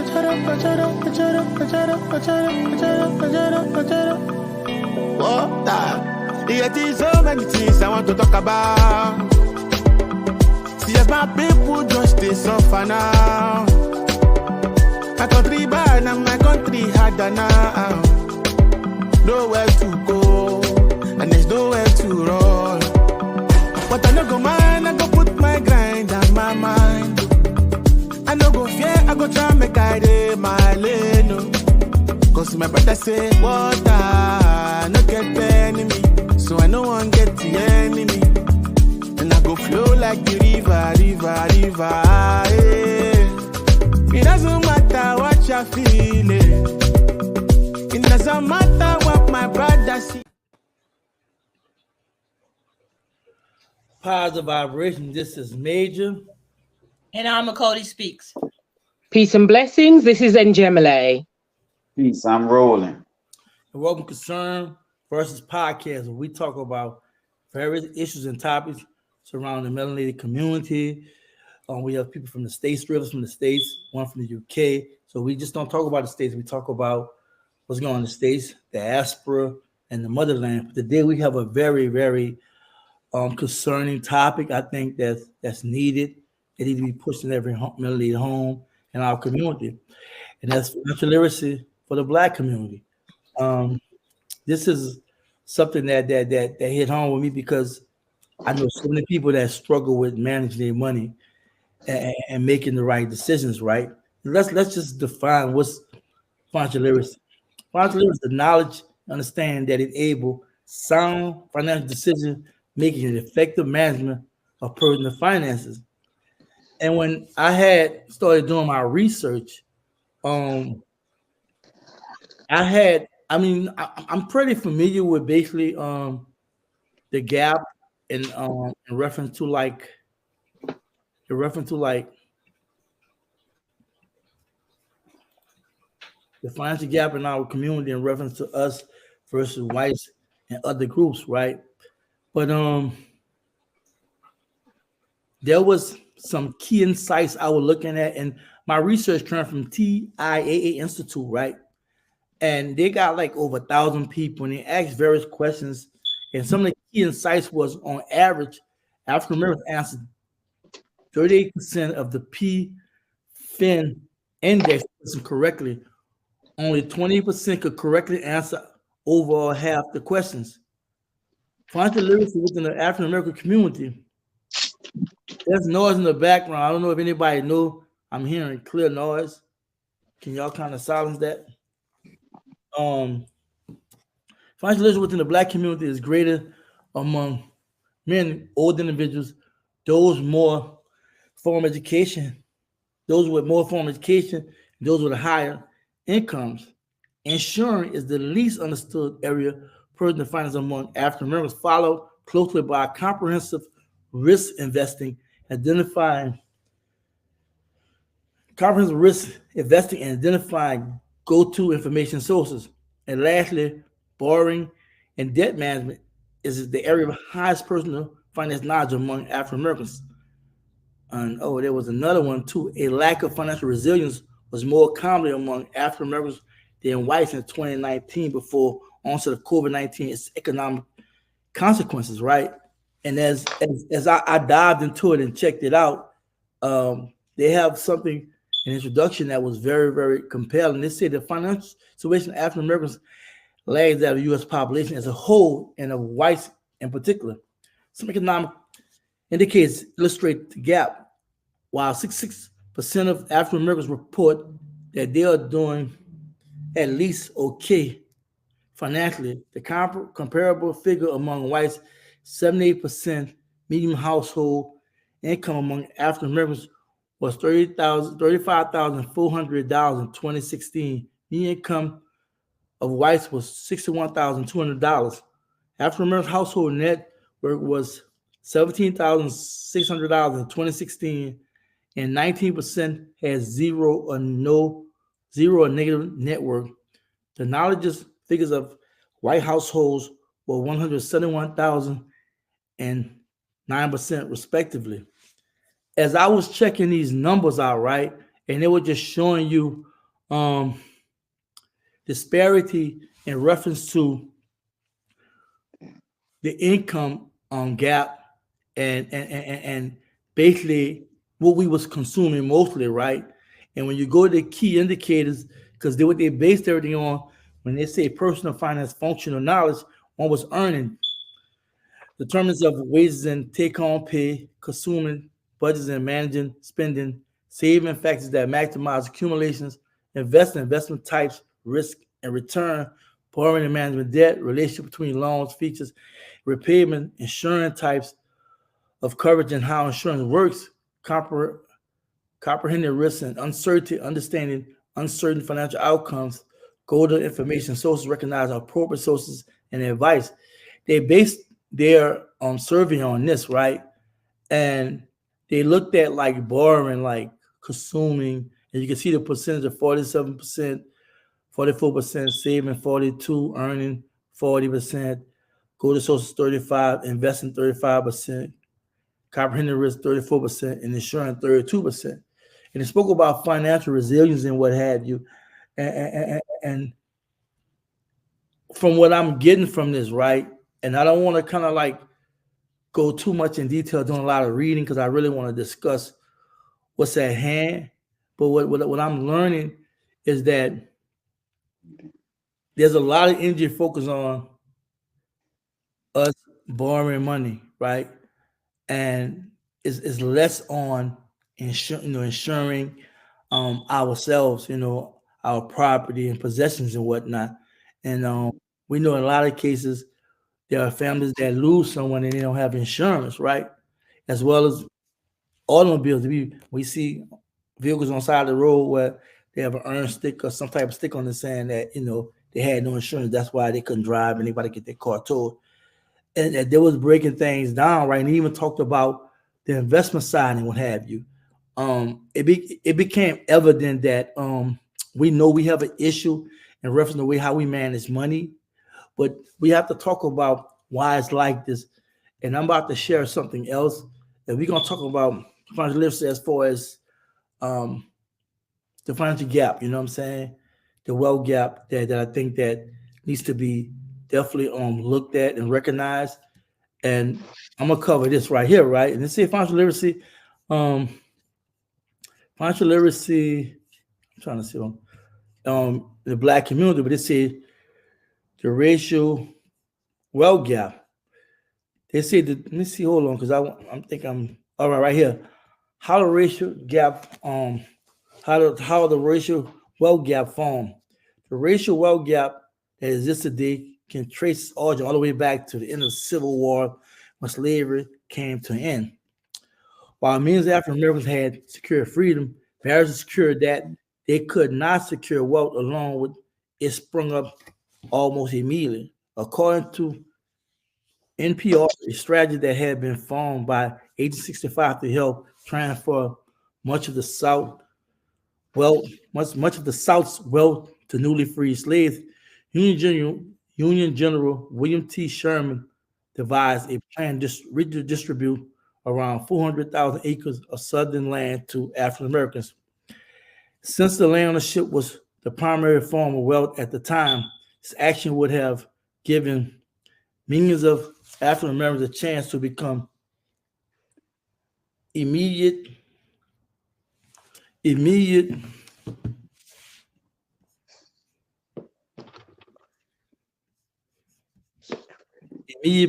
There is so many things I want to talk about. See, as my people just they suffer now. My country bad and my country harder now. Nowhere to go and there's nowhere to run. But I no go mind, I go put my grind on my mind. I no go fear, I go try make I dey my lane. No. Cause my brother say water no get enemy. So I no one get the enemy. And I go flow like the river. Yeah. It doesn't matter what you're feeling. It doesn't matter what my brother see. Positive vibration. This is Major. And I'm Cody Speaks. Peace and blessings. This is Njemile. Peace. I'm rolling. And welcome to Concern versus Podcast, where we talk about various issues and topics surrounding the melanated community. We have people from the States, three of us from the States, one from the UK. So we just don't talk about the States. We talk about what's going on in the States, the diaspora, and the motherland. But today we have a very, very concerning topic. I think that's needed. It needs to be pushed in every melanated home in our community. And that's financial literacy for the Black community. This is something that hit home with me because I know so many people that struggle with managing their money and making the right decisions, right? Let's just define what's financial literacy. Financial literacy is the knowledge, understand that enable sound financial decision making and effective management of personal finances. And when I had started doing my research, I'm pretty familiar with basically the gap in reference to the financial gap in our community in reference to us versus whites and other groups, right? But there was some key insights I was looking at, and my research came from TIAA Institute, right? And they got like over 1,000 people, and they asked various questions. And some of the key insights was, on average, African Americans answered 38% of the PFIN index correctly. Only 20% could correctly answer overall half the questions. Financial literacy within the African American community. There's noise in the background. I don't know if anybody know. I'm hearing clear noise. Can y'all kind of silence that? Financial literacy within the Black community is greater among men, older individuals, those more formal education, those with more formal education, those with higher incomes. Insurance is the least understood area personal finance among African Americans, followed closely by comprehensive risk investing, identifying go-to information sources. And lastly, borrowing and debt management is the area of highest personal finance knowledge among African Americans. And there was another one too. A lack of financial resilience was more common among African Americans than whites in 2019 before onset of COVID-19, its economic consequences, right? And as I dived into it and checked it out, they have something, an introduction that was very, very compelling. They say the financial situation of African Americans lags that of the U.S. population as a whole and of whites in particular. Some economic indicators illustrate the gap. While 66% of African Americans report that they are doing at least okay financially, the comparable figure among whites, 78% median household income among African Americans was $35,400 in 2016. Median income of whites was $61,200. African American household net worth was $17,600 in 2016, and 19% had zero or negative net worth. The knowledge figures of white households were $171,000 and 9% respectively. As I was checking these numbers out, right, and they were just showing you disparity in reference to the income gap and basically what we was consuming mostly, right? And when you go to the key indicators, because what they based everything on, when they say personal finance functional knowledge, one was earning, determinants of wages and take-home pay, consuming, budgets and managing, spending, saving factors that maximize accumulations, investment types, risk and return, borrowing and management debt, relationship between loans, features, repayment, insurance types of coverage and how insurance works, comprehending risks and uncertainty, understanding uncertain financial outcomes, go to information sources, recognize appropriate sources and advice. They based their survey on this, right? And they looked at like borrowing, like consuming, and you can see the percentage of 47%, 44%, saving 42%, earning 40%, go to sources 35%, investing 35%, comprehending risk 34%, and insurance 32%. And it spoke about financial resilience and what have you. And from what I'm getting from this, right? And I don't want to kind of like go too much in detail doing a lot of reading because I really want to discuss what's at hand. But what I'm learning is that there's a lot of energy focused on us borrowing money, right? And it's less on insuring ourselves, our property and possessions and whatnot. And we know in a lot of cases there are families that lose someone and they don't have insurance, right? As well as automobiles. We see vehicles on the side of the road where they have an earn stick or some type of stick on the saying that they had no insurance. That's why they couldn't drive. Anybody get their car towed. And they was breaking things down, right? And he even talked about the investment side and what have you. It became evident that we know we have an issue in reference to the way how we manage money, but we have to talk about why it's like this. And I'm about to share something else, and we're gonna talk about financial literacy as far as the financial gap. You know what I'm saying? The wealth gap that I think that needs to be definitely looked at and recognized. And I'm gonna cover this right here, right? And let's say financial literacy. Financial literacy. I'm trying to see the Black community, but it says the racial wealth gap. They say that. Let me see. Hold on, because I'm all right here. How the racial gap. How the racial wealth gap formed. The racial wealth gap that exists today can trace its origin all the way back to the end of the Civil War when slavery came to an end. While millions of African Americans had secured freedom, barriers secured that they could not secure wealth alone with it sprung up almost immediately. According to NPR, a strategy that had been formed by 1865 to help transfer much of the South much of the South's wealth to newly freed slaves, Union General William T. Sherman devised a plan to redistribute around 400,000 acres of Southern land to African Americans. Since the land ownership was the primary form of wealth at the time, this action would have given millions of African Americans a chance to become immediate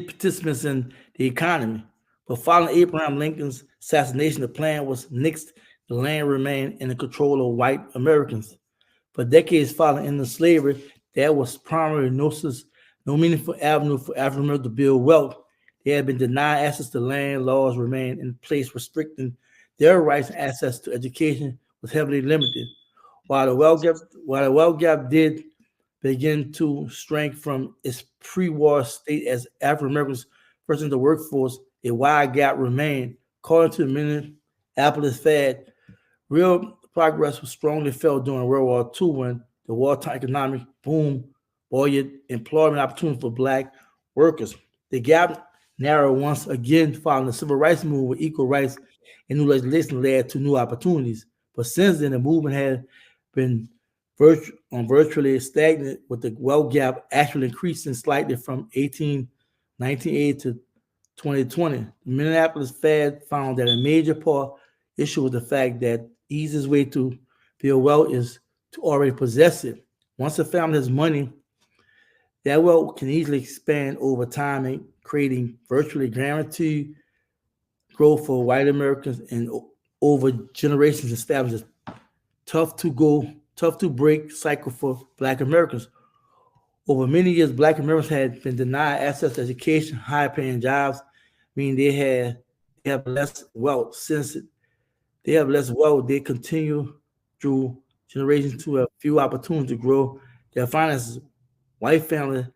participants in the economy. But following Abraham Lincoln's assassination, the plan was nixed. The land remained in the control of white Americans. For decades following end of slavery, there was primarily no meaningful avenue for African Americans to build wealth. They had been denied access to land. Laws remained in place restricting their rights and access to education was heavily limited. While the wealth gap did begin to strengthen from its pre-war state as African Americans first into the workforce, a wide gap remained. According to the Minneapolis Fed, real progress was strongly felt during World War II when the wartime economic boom buoyed employment opportunities for Black workers. The gap narrowed once again following the civil rights movement, with equal rights and new legislation led to new opportunities. But since then, the movement had been virtually stagnant, with the wealth gap actually increasing slightly from 1980 to 2020. The Minneapolis Fed found that a major part issue was the fact that the easiest way to build wealth is to already possess it. Once a family has money, that wealth can easily expand over time and creating virtually guaranteed growth for white Americans and over generations established a tough to break cycle for Black Americans. Over many years, Black Americans had been denied access to education, high-paying jobs, meaning they have less wealth. Since they have less wealth, they continue through generations to have few opportunities to grow their finances. White families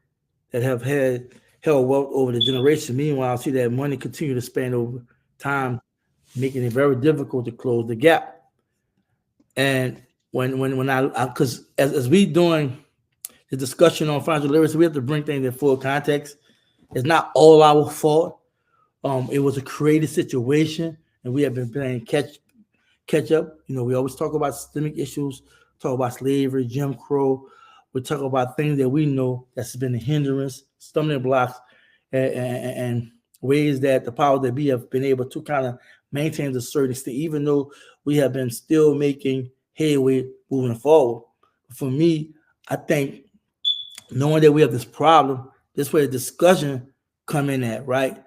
that have held wealth over the generation, meanwhile, see that money continue to spend over time, making it very difficult to close the gap. And when I because as we doing the discussion on financial literacy, we have to bring things in full context. It's not all our fault. It was a created situation, and we have been playing catch up. We always talk about systemic issues, talk about slavery, Jim Crow. We talk about things that we know that's been a hindrance, stumbling blocks, and ways that the power that we have been able to kind of maintain to a certain extent, even though we have been still making headway moving forward. For me, I think knowing that we have this problem, this way the discussion come in at, right?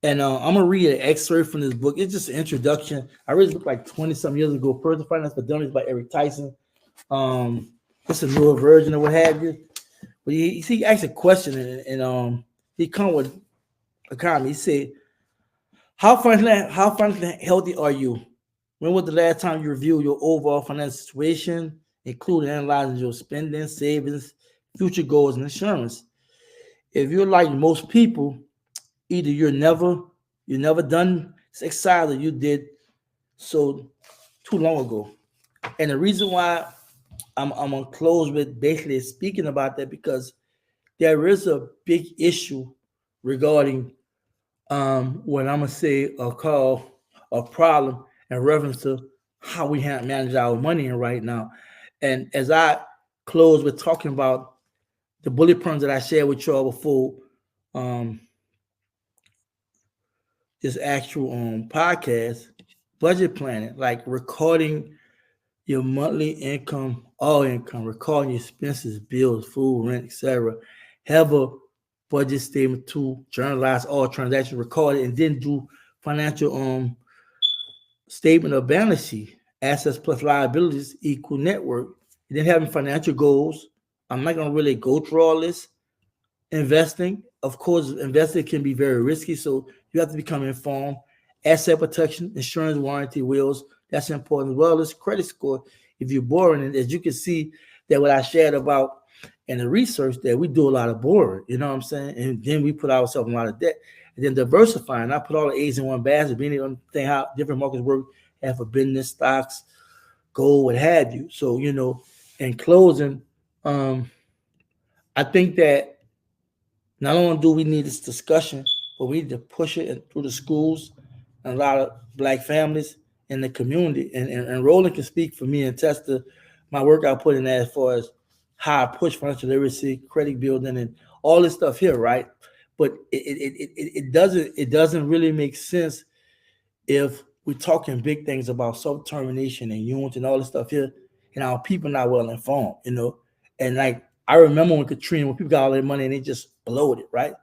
And I'm gonna read an excerpt from this book. It's just an introduction. I read this book like 20-some years ago, Personal Finance for Dummies by Eric Tyson. It's a newer version of what have you. But he asked a question, and he come with a comment. He said, how financially healthy are you? When was the last time you reviewed your overall financial situation, including analyzing your spending, savings, future goals, and insurance? If you're like most people, either you're never done exercise, or you did so too long ago. And the reason why I'm gonna close with basically speaking about that, because there is a big issue regarding what I'm gonna say a problem in reference to how we manage our money right now. And as I close with talking about the bullet points that I shared with y'all before this actual podcast, budget planning, like recording your monthly income, all income, recording your expenses, bills, food, rent, etc. Have a budget statement to journalize all transactions, record it, and then do financial statement of balance sheet, assets plus liabilities equal net worth. And then having financial goals. I'm not gonna really go through all this. Investing, of course, investing can be very risky, so you have to become informed. Asset protection, insurance, warranty, wills, that's important, as well as credit score. If you're borrowing, and as you can see that what I shared about in the research, that we do a lot of borrowing, you know what I'm saying? And then we put ourselves in a lot of debt. And then diversifying, I put all the eggs in one basket, being able to think how different markets work, have for business, stocks, gold, what have you. So, in closing, I think that not only do we need this discussion, but we need to push it through the schools and a lot of Black families in the community. And Roland can speak for me and test my work I put in there as far as how I push financial literacy, credit building, and all this stuff here, right? But it doesn't really make sense if we're talking big things about self-determination and unity and all this stuff here, and our people not well informed, And like I remember when Katrina, when people got all their money and they just blowed it, right?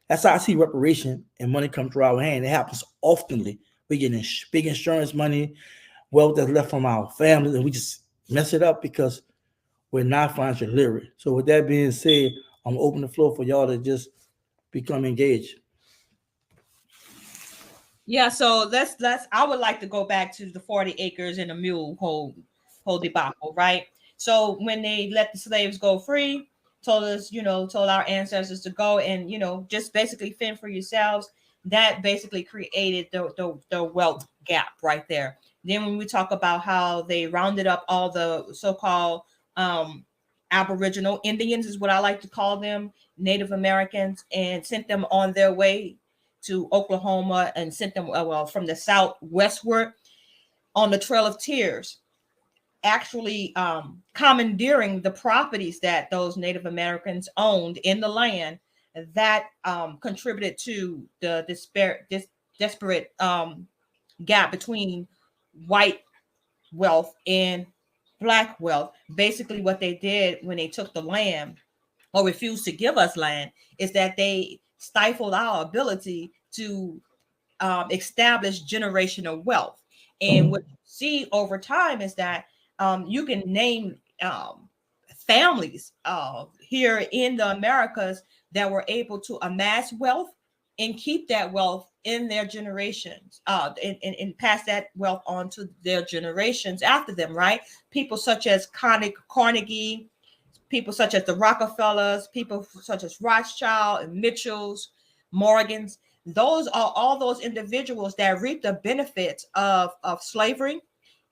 That's how I see reparation and money come through our hand. It happens oftenly. We get big insurance money, wealth that's left from our families, and we just mess it up because we're not financially literate. So with that being said, I'm gonna open the floor for y'all to just become engaged. Yeah, so let's I would like to go back to the 40 acres and a mule whole debacle, right? So when they let the slaves go free, told our ancestors to go and just basically fend for yourselves. That basically created the wealth gap right there. Then when we talk about how they rounded up all the so-called Aboriginal Indians, is what I like to call them, Native Americans, and sent them on their way to Oklahoma and sent them from the south westward on the Trail of Tears. actually commandeering the properties that those Native Americans owned in the land, that contributed to the desperate gap between white wealth and black wealth. Basically, what they did when they took the land or refused to give us land is that they stifled our ability to establish generational wealth. And what you see over time is that you can name families here in the Americas that were able to amass wealth and keep that wealth in their generations, and pass that wealth on to their generations after them, right? People such as Carnegie, people such as the Rockefellers, people such as Rothschild and Mitchells, Morgans. Those are all those individuals that reap the benefits of slavery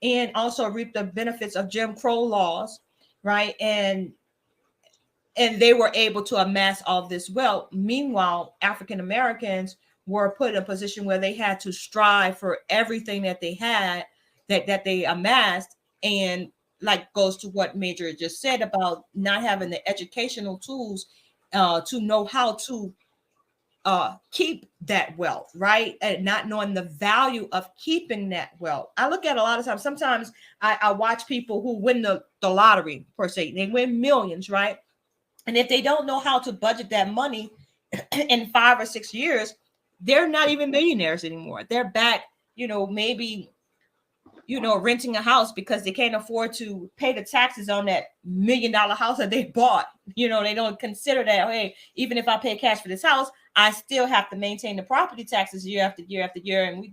and also reap the benefits of Jim Crow laws, right? And they were able to amass all this wealth. Meanwhile, African Americans were put in a position where they had to strive for everything that they had, that they amassed. And like goes to what Major just said about not having the educational tools to know how to keep that wealth, right? And not knowing the value of keeping that wealth. I look at a lot of times, sometimes I watch people who win the lottery per se, they win millions, right? And if they don't know how to budget that money in 5 or 6 years, they're not even millionaires anymore. They're back, maybe, renting a house because they can't afford to pay the taxes on that $1 million house that they bought. They don't consider that, hey, even if I pay cash for this house, I still have to maintain the property taxes year after year after year. And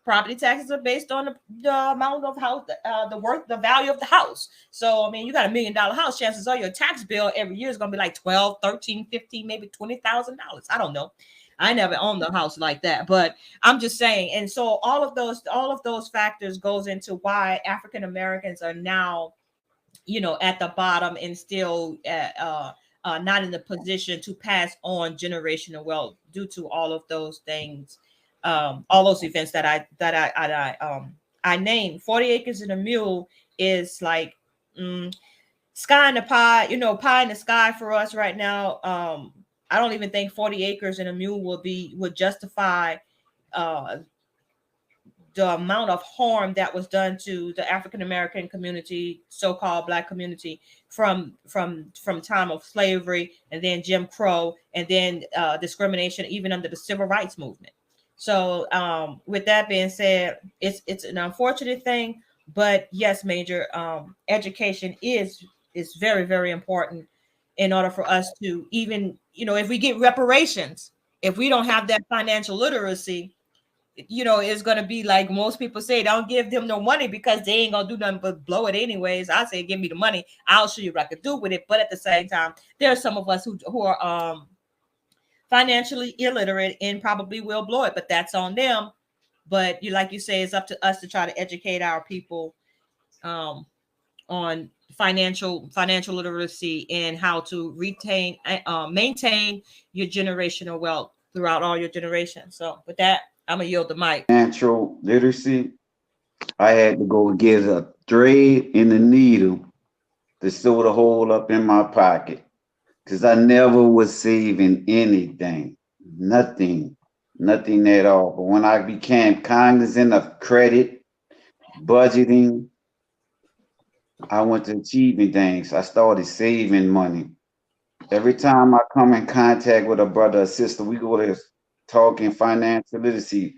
property taxes are based on the amount of house, the value of the house. So, I mean, you got $1 million house, chances are your tax bill every year is going to be like 12, 13, 15, maybe $20,000. I don't know. I never owned a house like that, but I'm just saying. And so all of those factors goes into why African Americans are now, at the bottom and still not in the position to pass on generational wealth due to all of those things, all those events that I named. 40 acres and a mule is like sky in the pie, pie in the sky for us right now. I don't even think 40 acres and a mule would justify the amount of harm that was done to the African American community, so-called Black community, from time of slavery and then Jim Crow and then discrimination even under the Civil Rights Movement. So with that being said, it's an unfortunate thing, but yes, Major, education is very, very important in order for us to even, if we get reparations, if we don't have that financial literacy, it's going to be like most people say, don't give them no money because they ain't going to do nothing but blow it anyways. I say, give me the money. I'll show you what I could do with it. But at the same time, there are some of us who are financially illiterate and probably will blow it, but that's on them. But like you say, it's up to us to try to educate our people on financial literacy and how to maintain your generational wealth throughout all your generations. So with that, I'm gonna yield the mic. Financial literacy, I had to go get a thread and a needle to sew the hole up in my pocket because I never was saving anything, nothing at all. But when I became cognizant of credit, budgeting, I went to achieving things. I started saving money. Every time I come in contact with a brother or sister, we go to talking financial literacy,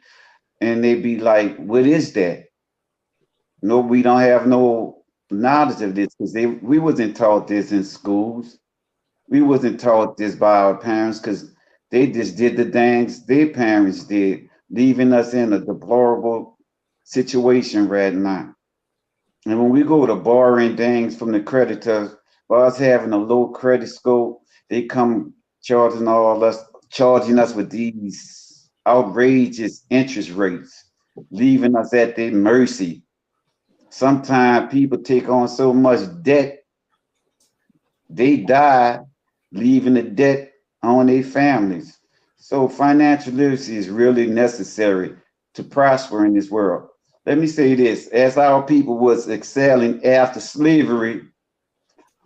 and they be like, what is that? No, we don't have no knowledge of this because we wasn't taught this in schools. We wasn't taught this by our parents because they just did the things their parents did, leaving us in a deplorable situation right now. And when we go to borrowing things from the creditors, by us having a low credit score, they come charging us with these outrageous interest rates, leaving us at their mercy. Sometimes people take on so much debt, they die, leaving the debt on their families. So financial literacy is really necessary to prosper in this world. let me say this, as our people was excelling after slavery,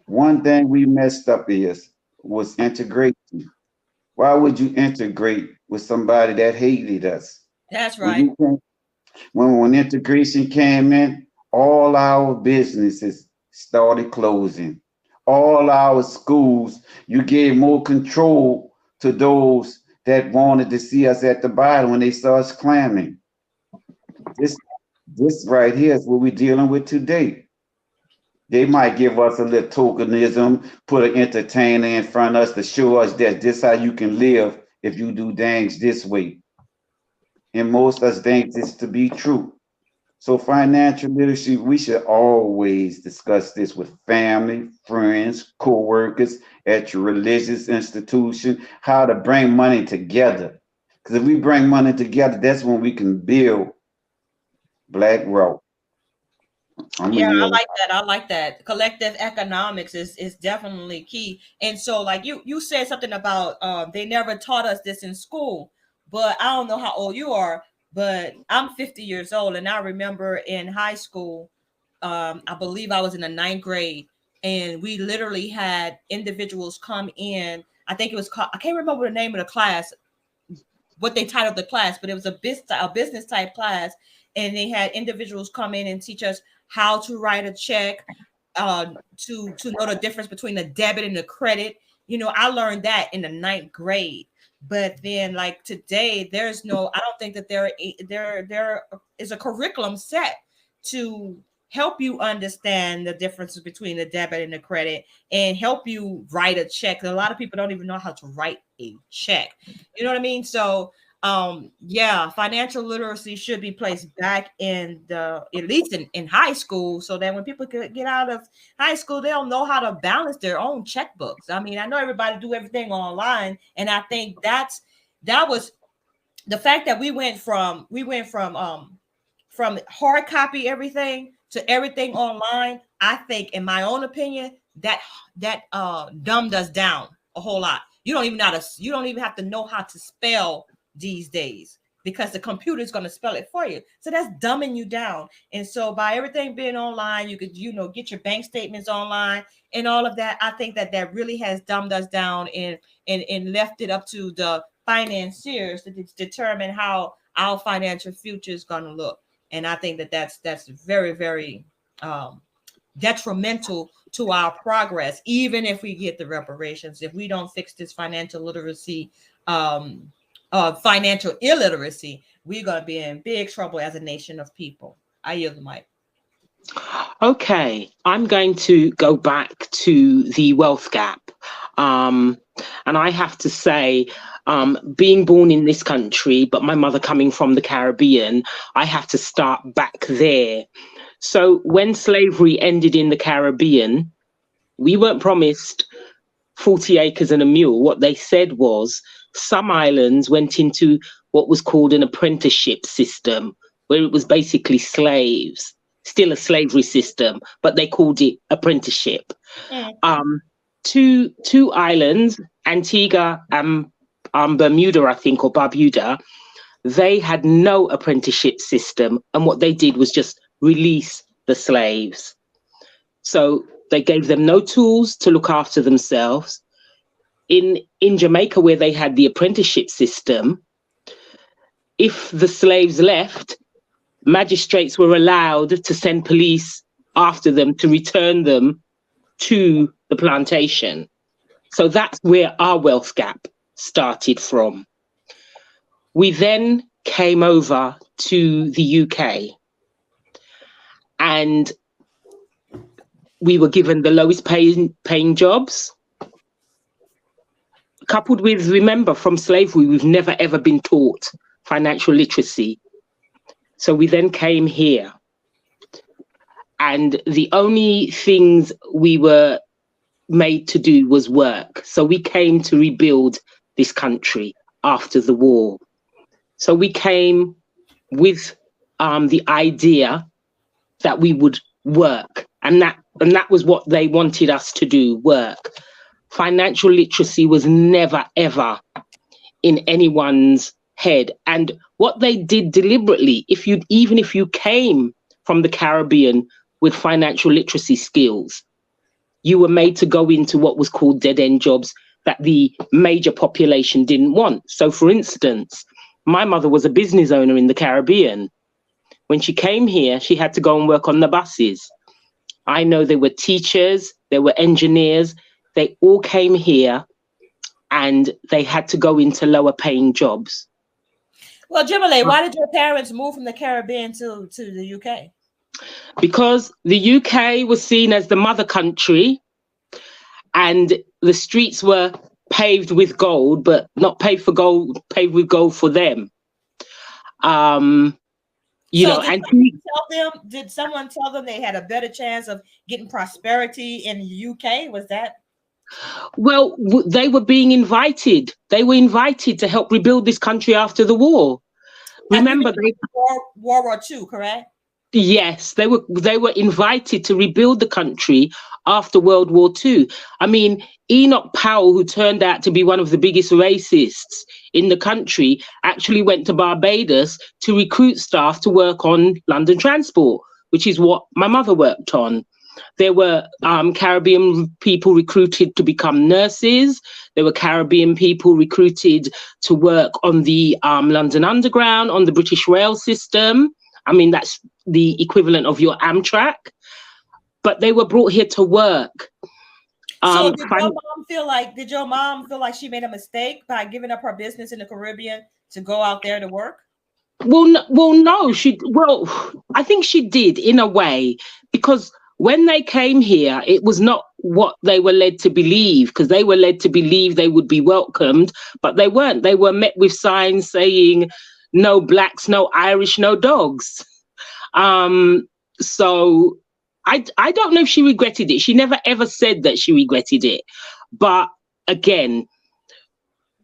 one thing we messed up was integration. Why would you integrate with somebody that hated us? That's When right. you came, when integration came in, all our businesses started closing. All our schools, you gave more control to those that wanted to see us at the bottom when they saw us clamming. This this right here is what we're dealing with today. They might give us a little tokenism, put an entertainer in front of us to show us that this how you can live if you do things this way. And most of us think this to be true. So financial literacy, we should always discuss this with family, friends, co-workers at your religious institution, how to bring money together. Because if we bring money together, that's when we can build Black wealth. I'm gonna Yeah, I yield. like that. I like that. Collective economics is definitely key. And so, like you said something about they never taught us this in school. But I don't know how old you are, but I'm 50 years old, and I remember in high school, I believe I was in the ninth grade, and we literally had individuals come in. I think it was called, I can't remember the name of the class, what they titled the class, but it was a business type class, and they had individuals come in and teach us how to write a check, to know the difference between the debit and the credit. You know, I learned that in the ninth grade. But then, like today, there's no. I don't think that there is a curriculum set to help you understand the differences between the debit and the credit and help you write a check. A lot of people don't even know how to write a check. You know what I mean? So yeah, financial literacy should be placed back in the, at least in high school, so that when people get out of high school, they'll know how to balance their own checkbooks. I mean, I know everybody do everything online, and I think that was the fact that from hard copy everything to everything online. I think, in my own opinion, that dumbed us down a whole lot. You don't even have to know how to spell these days, because the computer is going to spell it for you. So that's dumbing you down. And so by everything being online, you could, get your bank statements online and all of that. I think that really has dumbed us down and left it up to the financiers to determine how our financial future is going to look. And I think that's very, very detrimental to our progress, even if we get the reparations. If we don't fix this financial literacy, financial illiteracy, we're going to be in big trouble as a nation of people. I yield the mic. Okay, I'm going to go back to the wealth gap. And I have to say, being born in this country, but my mother coming from the Caribbean, I have to start back there. So when slavery ended in the Caribbean, we weren't promised 40 acres and a mule. What they said was some islands went into what was called an apprenticeship system, where it was basically slaves, still a slavery system, but they called it apprenticeship. Two islands, Antigua and Bermuda, I think, or Barbuda, they had no apprenticeship system. And what they did was just release the slaves. So they gave them no tools to look after themselves. In Jamaica, where they had the apprenticeship system, if the slaves left, magistrates were allowed to send police after them to return them to the plantation. So that's where our wealth gap started from. We then came over to the UK, and we were given the lowest paying jobs. Coupled with, remember, from slavery, we've never ever been taught financial literacy. So we then came here, and the only things we were made to do was work. So we came to rebuild this country after the war. So we came with the idea that we would work, and that was what they wanted us to do, work. Financial literacy was never ever in anyone's head. And what they did deliberately, even if you came from the Caribbean with financial literacy skills, you were made to go into what was called dead-end jobs that the major population didn't want. So, for instance, my mother was a business owner in the Caribbean. When she came here, she had to go and work on the buses. I know there were teachers, there were engineers, they all came here and they had to go into lower paying jobs. Well, Jimale, why did your parents move from the Caribbean to the UK? Because the UK was seen as the mother country and the streets were paved with gold, but not paved with gold for them. Did someone tell them they had a better chance of getting prosperity in the UK? Was that? Well, they were being invited. They were invited to help rebuild this country after the war. Remember, World War II, correct? Yes, they were invited to rebuild the country after World War II. I mean, Enoch Powell, who turned out to be one of the biggest racists in the country, actually went to Barbados to recruit staff to work on London Transport, which is what my mother worked on. There were Caribbean people recruited to become nurses. There were Caribbean people recruited to work on the London Underground, on the British rail system. I mean, that's the equivalent of your Amtrak. But they were brought here to work. So did your mom feel like she made a mistake by giving up her business in the Caribbean to go out there to work? No. I think she did in a way, because when they came here, it was not what they were led to believe, because they were led to believe they would be welcomed, but they weren't. They were met with signs saying, no blacks, no Irish, no dogs. So I don't know if she regretted it. She never ever said that she regretted it. But again,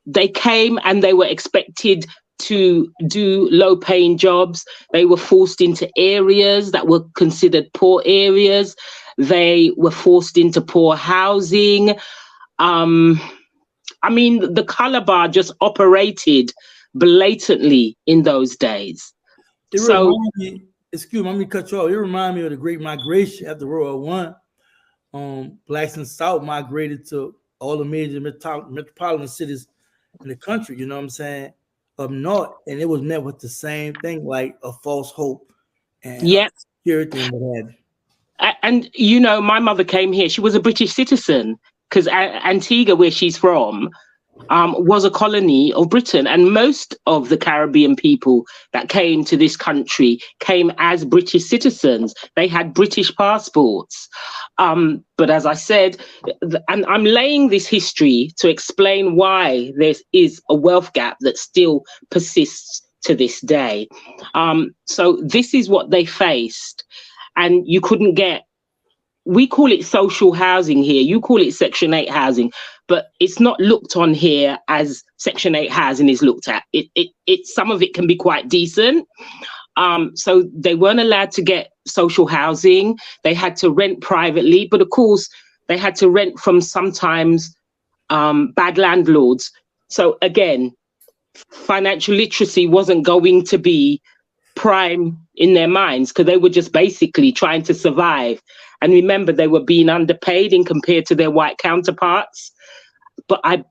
they came and they were expected to do low-paying jobs. They were forced into areas that were considered poor areas. They were forced into poor housing. I mean, the color bar just operated blatantly in those days. Excuse me, let me cut you off. It reminded me of the Great Migration after World War I. Blacks in the South migrated to all the major metropolitan cities in the country, you know what I'm saying, up north, and it was met with the same thing, like a false hope and security and what have you. And, you know, my mother came here. She was a British citizen, because Antigua, where she's from, was a colony of Britain, and most of the Caribbean people that came to this country came as British citizens. They had British passports. But as I said, and I'm laying this history to explain why there is a wealth gap that still persists to this day. So this is what they faced, and you couldn't get, we call it social housing here, you call it Section 8 housing, but it's not looked on here as Section 8 housing is looked at. Some of it can be quite decent. So they weren't allowed to get social housing. They had to rent privately, but of course they had to rent from sometimes bad landlords. So again, financial literacy wasn't going to be prime in their minds, because they were just basically trying to survive. And remember, they were being underpaid in compared to their white counterparts. But I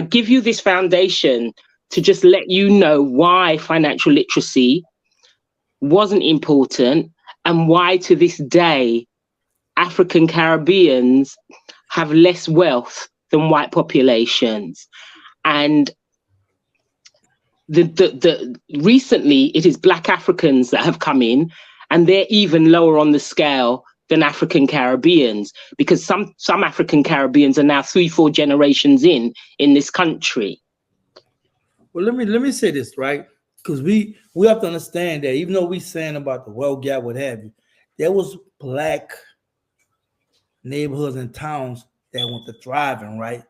give you this foundation to just let you know why financial literacy wasn't important, and why to this day African Caribbeans have less wealth than white populations. And recently it is Black Africans that have come in, and they're even lower on the scale than African Caribbeans, because some African Caribbeans are now 3-4 generations in this country. Well, let me say this, right? Because we have to understand that even though we're saying about the wealth gap, what have you, there was Black neighborhoods and towns that went to thriving, right?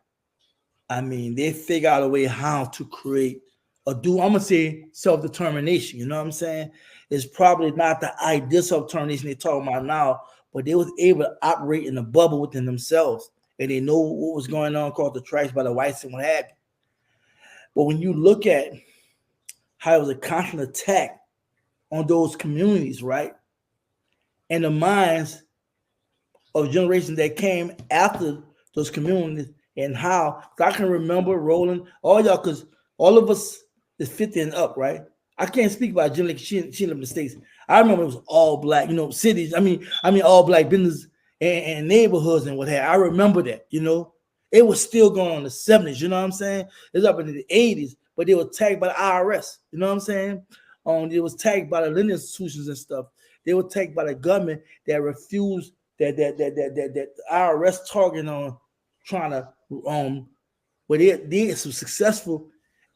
I mean, they figure out a way how to create I'm gonna say self-determination, you know what I'm saying? It's probably not the ideal self-determination they're talking about now, but they was able to operate in a bubble within themselves, and they know what was going on across the tracks by the whites and what have you. But when you look at how it was a constant attack on those communities, right? And the minds of generations that came after those communities, and how I can remember rolling all y'all, because all of us is 50 and up, right? I can't speak about generation she lived in the States. I remember it was all black, cities. I mean all black business and neighborhoods and what have. I remember that, it was still going on in the 70s. You know what I'm saying? It was up in the 80s, but they were tagged by the IRS. You know what I'm saying? It was tagged by the lending institutions and stuff. They were tagged by the government that refused that the IRS targeting on trying to where they so successful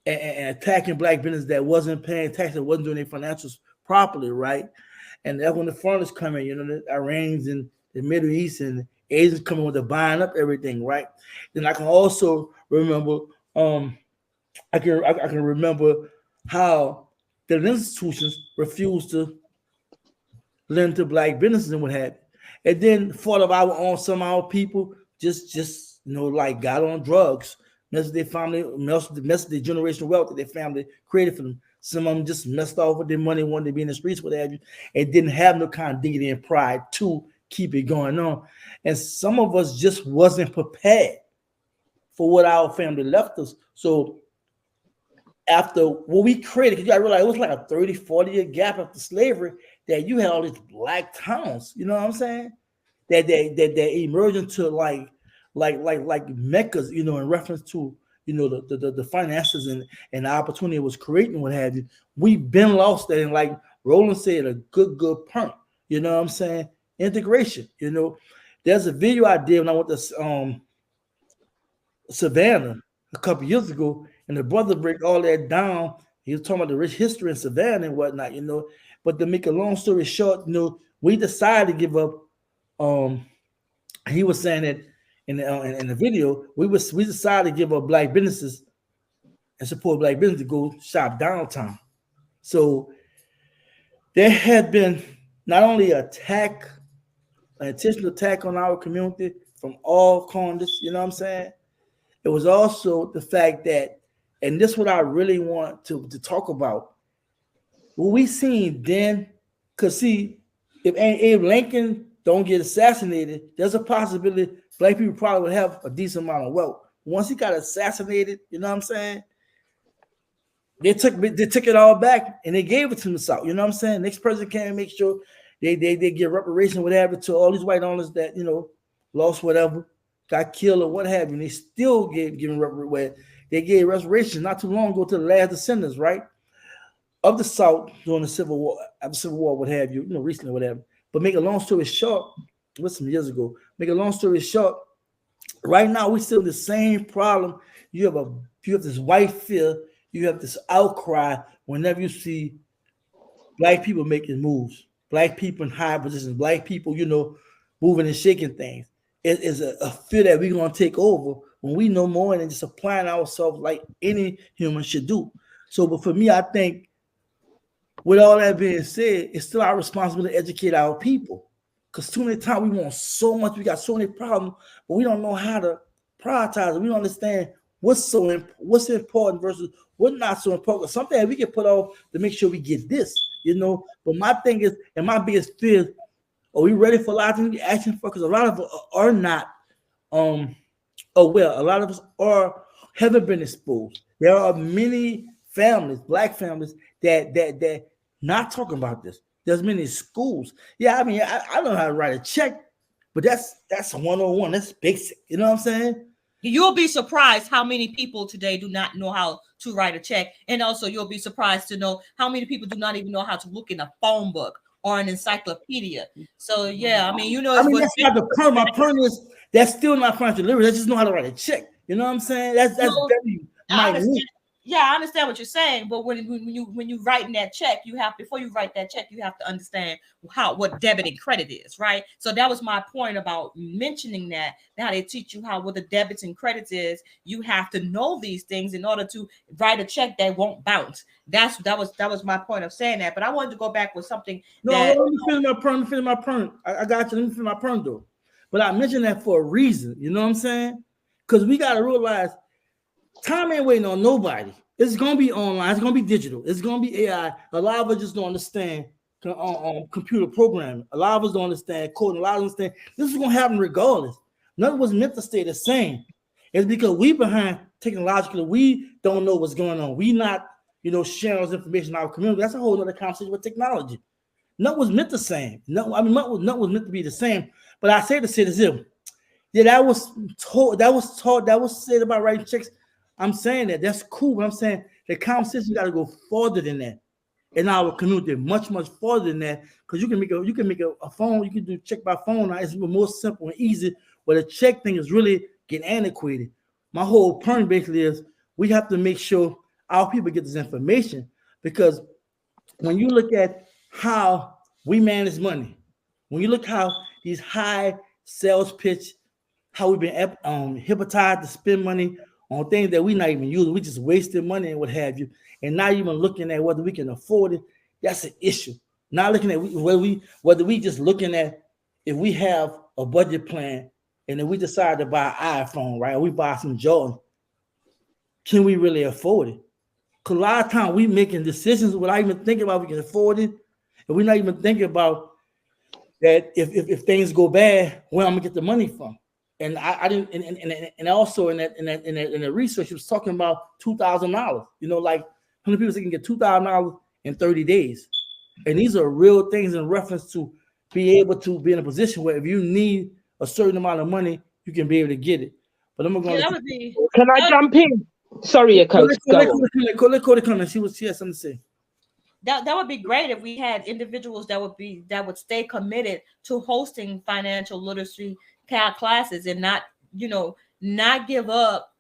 and attacking black business that wasn't paying taxes, that wasn't doing their financials properly, right? And that's when the foreigners come in, the Iranians and the Middle East and Asians coming with the buying up everything, right? Then I can also remember, I can remember how the institutions refused to lend to black businesses and what have you. And then thought of our own, some of our people just like got on drugs, messed their family, messed their generational wealth that their family created for them. Some of them just messed off with their money, wanted to be in the streets, what have you, and didn't have no kind of dignity and pride to keep it going on. And some of us just wasn't prepared for what our family left us. So after what we created, because you gotta realize it was like a 30, 40-year gap after slavery, that you had all these black towns, you know what I'm saying? That emerged into like meccas, in reference to the finances and the opportunity it was creating, what have you. We've been lost that, and like Roland said, a good point. You know what I'm saying? Integration. There's a video I did when I went to Savannah a couple years ago, and the brother break all that down. He was talking about the rich history in Savannah and whatnot, But to make a long story short, we decided to give up. He was saying that in the video, we decided to give up black businesses and support black business to go shop downtown. So there had been not only an intentional attack on our community from all corners, you know what I'm saying? It was also the fact that, and this is what I really want to talk about, what we seen then, because see, if Abe Lincoln don't get assassinated, there's a possibility black people probably would have a decent amount of wealth. Once he got assassinated, you know what I'm saying? They took it all back and they gave it to the South. You know what I'm saying? Next president came and make sure they give reparation, whatever, to all these white owners that lost whatever, got killed or what have you. And they still giving reparation. They gave restoration not too long ago to the last descendants, right, of the South during the Civil War, after the Civil War, what have you, recently, whatever. But make a long story short, it was some years ago. Make a long story short, right now we still in the same problem. You have this white fear, you have this outcry whenever you see black people making moves, black people in high positions, black people, moving and shaking things. It is a fear that we're gonna take over when we know more than just applying ourselves like any human should do. So, but for me, I think with all that being said, it's still our responsibility to educate our people. Because too many times we want so much, we got so many problems, but we don't know how to prioritize it. We don't understand what's important versus what's not so important. Something that we can put off to make sure we get this, But my thing is, and my biggest fear is, are we ready for a lot of things we're asking for? Because a lot of us are not aware. A lot of us haven't been exposed. There are many families, black families, that not talking about this. There's many schools. Yeah, I mean, I know how to write a check, but that's 101. That's basic. You know what I'm saying? You'll be surprised how many people today do not know how to write a check. And also you'll be surprised to know how many people do not even know how to look in a phone book or an encyclopedia. So yeah, I mean, that's not the point. My point is that's still not financial literacy. I just know how to write a check. You know what I'm saying? That's very minute. Yeah, I understand what you're saying, but when you write in that check, before you write that check, you have to understand what debit and credit is, right? So that was my point about mentioning that. Now they teach you what the debits and credits is. You have to know these things in order to write a check that won't bounce. That was my point of saying that. But I wanted to go back with something. Let me finish my point. I got you. Let me finish my point though. But I mentioned that for a reason. You know what I'm saying? Because we got to realize Time ain't waiting on nobody. It's gonna be online. It's gonna be digital. It's gonna be AI. A lot of us just don't understand computer programming. A lot of us don't understand coding. A lot of us understand this is gonna happen regardless. Nothing was meant to stay the same. It's because we behind technologically. We don't know what's going on. We not, sharing this information in our community. That's a whole other conversation with technology. Nothing was meant the same. Nothing was meant to be the same. But I say to citizens, yeah, that was said about writing checks. I'm saying that's cool, but I'm saying the conversation got to go farther than that in our community, much, much farther than that. Because you can make a phone, you can do check by phone. Now it's more simple and easy. Where the check thing is really getting antiquated. My whole point basically is we have to make sure our people get this information, because when you look at how we manage money, when you look how these high sales pitch, how we've been hypnotized to spend money on things that we're not even using. We just wasted money and what have you, and not even looking at whether we can afford it. That's an issue. Not looking at whether we just looking at if we have a budget plan and if we decide to buy an iPhone, right, or we buy some Jordan, can we really afford it? Because a lot of times we making decisions without even thinking about we can afford it, and we're not even thinking about that if things go bad, where I'm gonna get the money from. And I didn't, and also in the research, it was talking about $2,000. Like how many people say can get $2,000 in 30 days? And these are real things in reference to be able to be in a position where if you need a certain amount of money, you can be able to get it. But I'm going to. Can I jump in? Sorry, coach. Let Cody come and she has something to say. That would be great if we had individuals that would stay committed to hosting financial literacy classes and not give up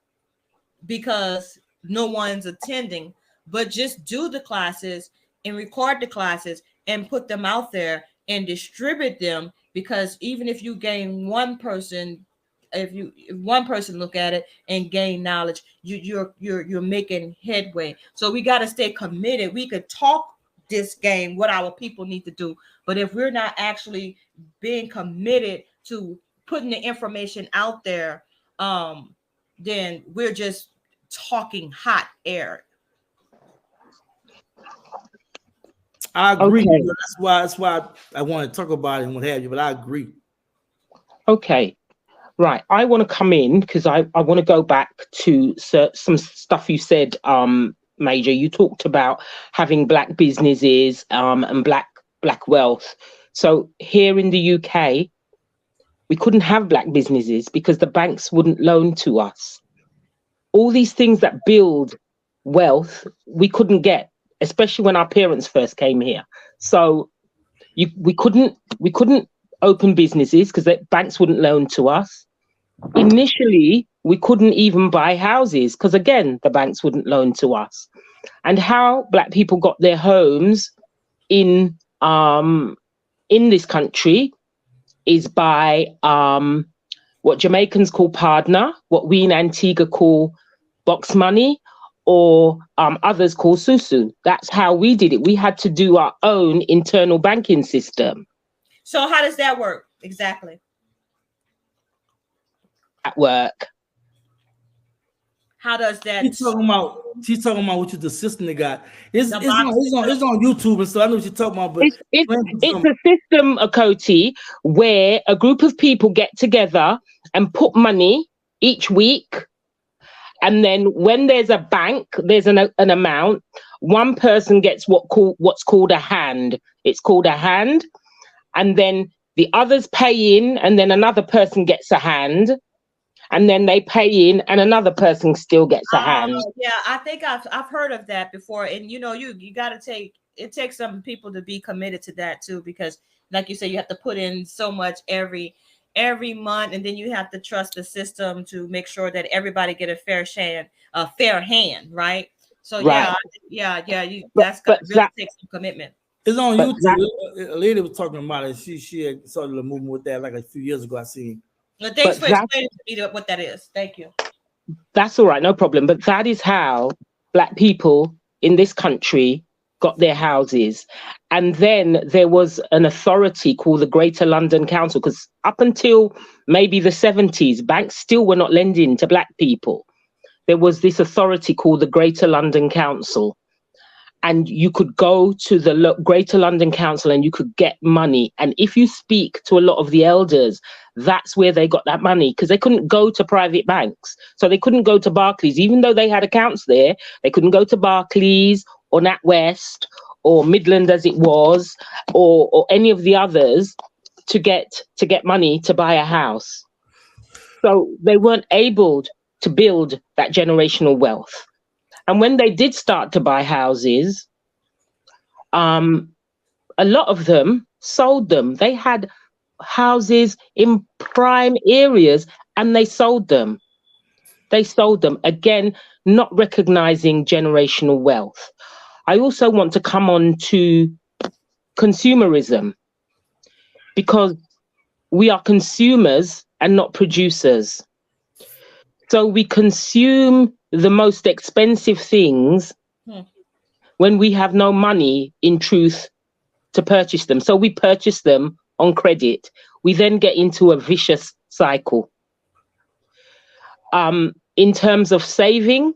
because no one's attending, but just do the classes and record the classes and put them out there and distribute them. Because even if you gain one person, if one person look at it and gain knowledge, you're making headway. So we got to stay committed. We could talk this game, what our people need to do, but if we're not actually being committed to putting the information out there, then we're just talking hot air. I agree. Okay. That's why I want to talk about it and what have you, but I agree. Okay. Right. I want to come in because I want to go back to some stuff you said, Major. You talked about having black businesses and black wealth. So here in the UK, we couldn't have black businesses because the banks wouldn't loan to us. All these things that build wealth, we couldn't get, especially when our parents first came here. So we couldn't open businesses because the banks wouldn't loan to us. Initially, we couldn't even buy houses because, again, the banks wouldn't loan to us. And how black people got their homes in this country is by what Jamaicans call pardner, what we in Antigua call box money, or others call susu. That's how we did it. We had to do our own internal banking system. So how does that work exactly? At work. How does that? She's talking about what the system they got. It's on YouTube and stuff. I know what you're talking about, but it's a system, Akoti, where a group of people get together and put money each week, and then when there's a bank, there's an amount. One person gets what's called a hand. It's called a hand, and then the others pay in, and then another person gets a hand. And then they pay in, and another person still gets a hand. Yeah, I think I've heard of that before. And you got to takes some people to be committed to that too, because like you say, you have to put in so much every month, and then you have to trust the system to make sure that everybody get a fair hand, right? So right. That really takes some commitment. It's on YouTube. A lady was talking about it. She had started a movement with that like a few years ago. I seen. Well, thanks for explaining to me what that is. Thank you. That's all right, no problem. But that is how black people in this country got their houses. And then there was an authority called the Greater London Council, because up until maybe the 70s, banks still were not lending to black people. there was this authority called the Greater London Council. And you could go to the Greater London Council and you could get money. And if you speak to a lot of the elders, that's where they got that money, because they couldn't go to private banks. So they couldn't go to Barclays, even though they had accounts there. They couldn't go to Barclays or NatWest or Midland as it was, or any of the others to get money to buy a house. So they weren't able to build that generational wealth. And when they did start to buy houses, a lot of them sold them. They had houses in prime areas and they sold them. They sold them, again, not recognizing generational wealth. I also want to come on to consumerism, because we are consumers and not producers. So we consume the most expensive things when we have no money, in truth, to purchase them. So we purchase them on credit. We then get into a vicious cycle. In terms of saving,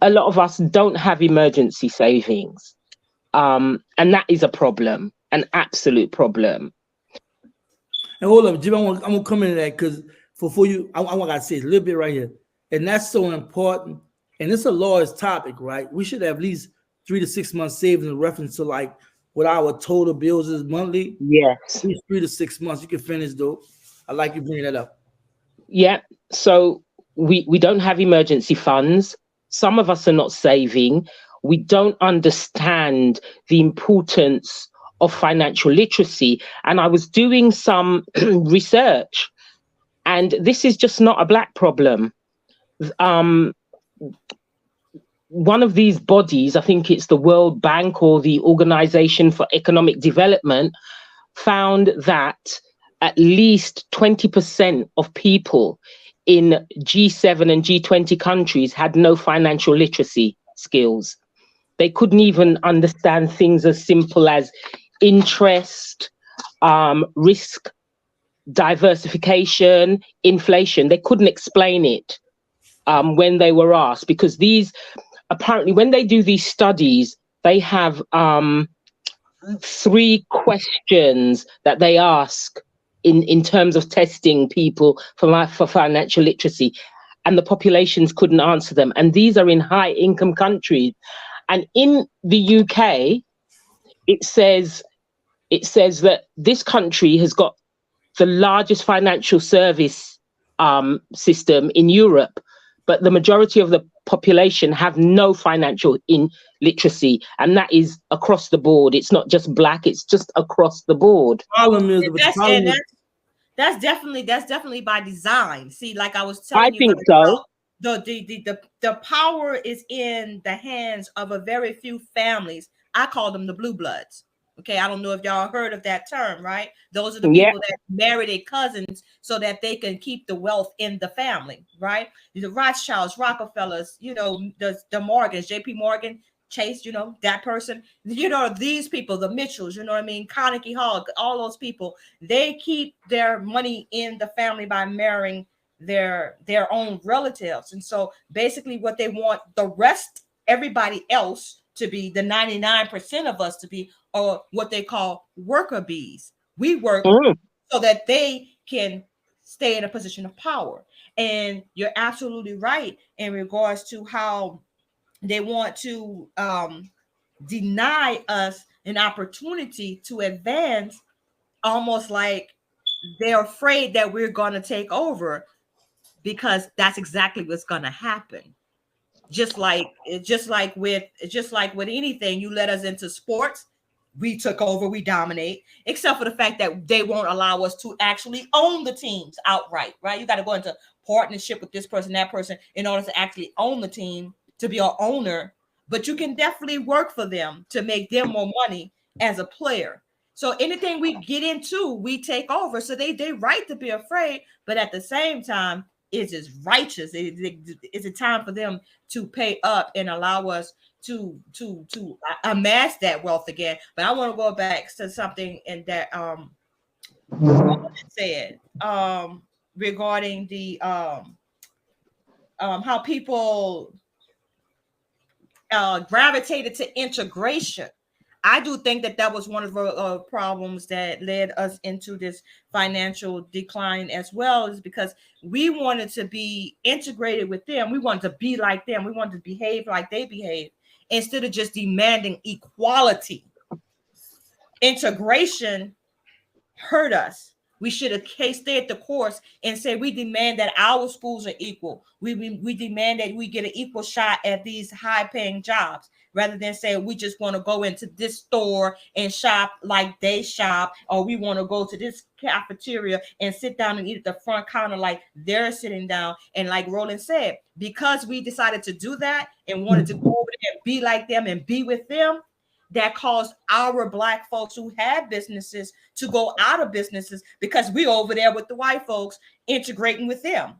a lot of us don't have emergency savings. And that is a problem, an absolute problem. And hold up, Jim, I'm gonna come into that, because for you, I want to say a little bit right here. And that's so important. And it's a large topic, right? We should have at least 3 to 6 months savings in reference to like what our total bills is monthly. Yes. At least 3 to 6 months. You can finish though. I like you bringing that up. Yeah. So we don't have emergency funds. Some of us are not saving. We don't understand the importance of financial literacy. And I was doing some research, and this is just not a Black problem. One of these bodies, I think it's the World Bank or the Organization for Economic Development, found that at least 20% of people in G7 and G20 countries had no financial literacy skills. They couldn't even understand things as simple as interest, risk, diversification, inflation. They couldn't explain it when they were asked, because these, apparently when they do these studies, they have 3 questions that they ask in terms of testing people for financial literacy, and the populations couldn't answer them. And these are in high income countries. And in the UK, it says that this country has got the largest financial service system in Europe, but the majority of the population have no financial literacy, and that is across the board. It's not just Black; it's just across the board. That's definitely by design. See, like I was telling you, I think so. The power is in the hands of a very few families. I call them the blue bloods. Okay, I don't know if y'all heard of that term, right? Those are the people that marry their cousins so that they can keep the wealth in the family, right? The Rothschilds, Rockefellers, the Morgans, J.P. Morgan, Chase, that person, these people, the Mitchells, Carnegie Hall, all those people, they keep their money in the family by marrying their own relatives. And so basically what they want the rest, everybody else, to be, the 99% of us to be, or what they call worker bees. We work so that they can stay in a position of power. And you're absolutely right in regards to how they want to deny us an opportunity to advance, almost like they're afraid that we're going to take over, because that's exactly what's going to happen. Just like with anything, you let us into sports, we took over, we dominate, except for the fact that they won't allow us to actually own the teams outright, right? You got to go into partnership with this person, that person, in order to actually own the team, to be our owner. But you can definitely work for them to make them more money as a player. So anything we get into, we take over. So they right to be afraid, but at the same time, it's just righteous. It's a time for them to pay up and allow us to amass that wealth again. But I want to go back to something in that woman said regarding the how people gravitated to integration. I do think that was one of the problems that led us into this financial decline as well, is because we wanted to be integrated with them. We wanted to be like them. We wanted to behave like they behave instead of just demanding equality. Integration hurt us. We should have stayed the course and said we demand that our schools are equal. We demand that we get an equal shot at these high-paying jobs, rather than say we just want to go into this store and shop like they shop, or we want to go to this cafeteria and sit down and eat at the front counter like they're sitting down. And like Roland said, because we decided to do that and wanted to go over there and be like them and be with them, that caused our Black folks who had businesses to go out of businesses, because we over there with the white folks integrating with them.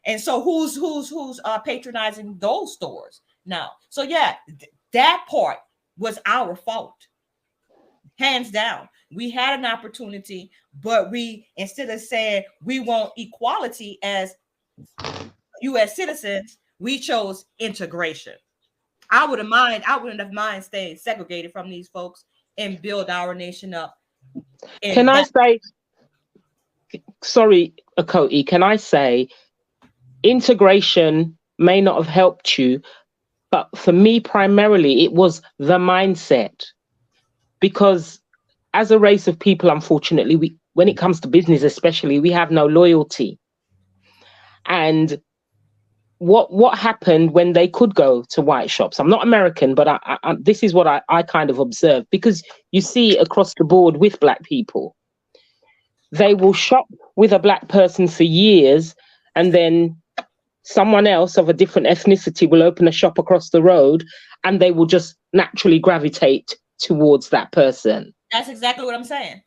And so who's patronizing those stores now? So yeah, that part was our fault, hands down. We had an opportunity, but we, instead of saying we want equality as U.S. citizens, we chose integration. I wouldn't have mind staying segregated from these folks and build our nation up. And can I say, sorry, Akoti, can I say integration may not have helped you, but for me, primarily, it was the mindset. Because as a race of people, unfortunately, when it comes to business especially, we have no loyalty. And what happened when they could go to white shops? I'm not American, but this is what I kind of observed, because you see across the board with Black people, they will shop with a Black person for years, and then someone else of a different ethnicity will open a shop across the road, and they will just naturally gravitate towards that person. That's exactly what I'm saying.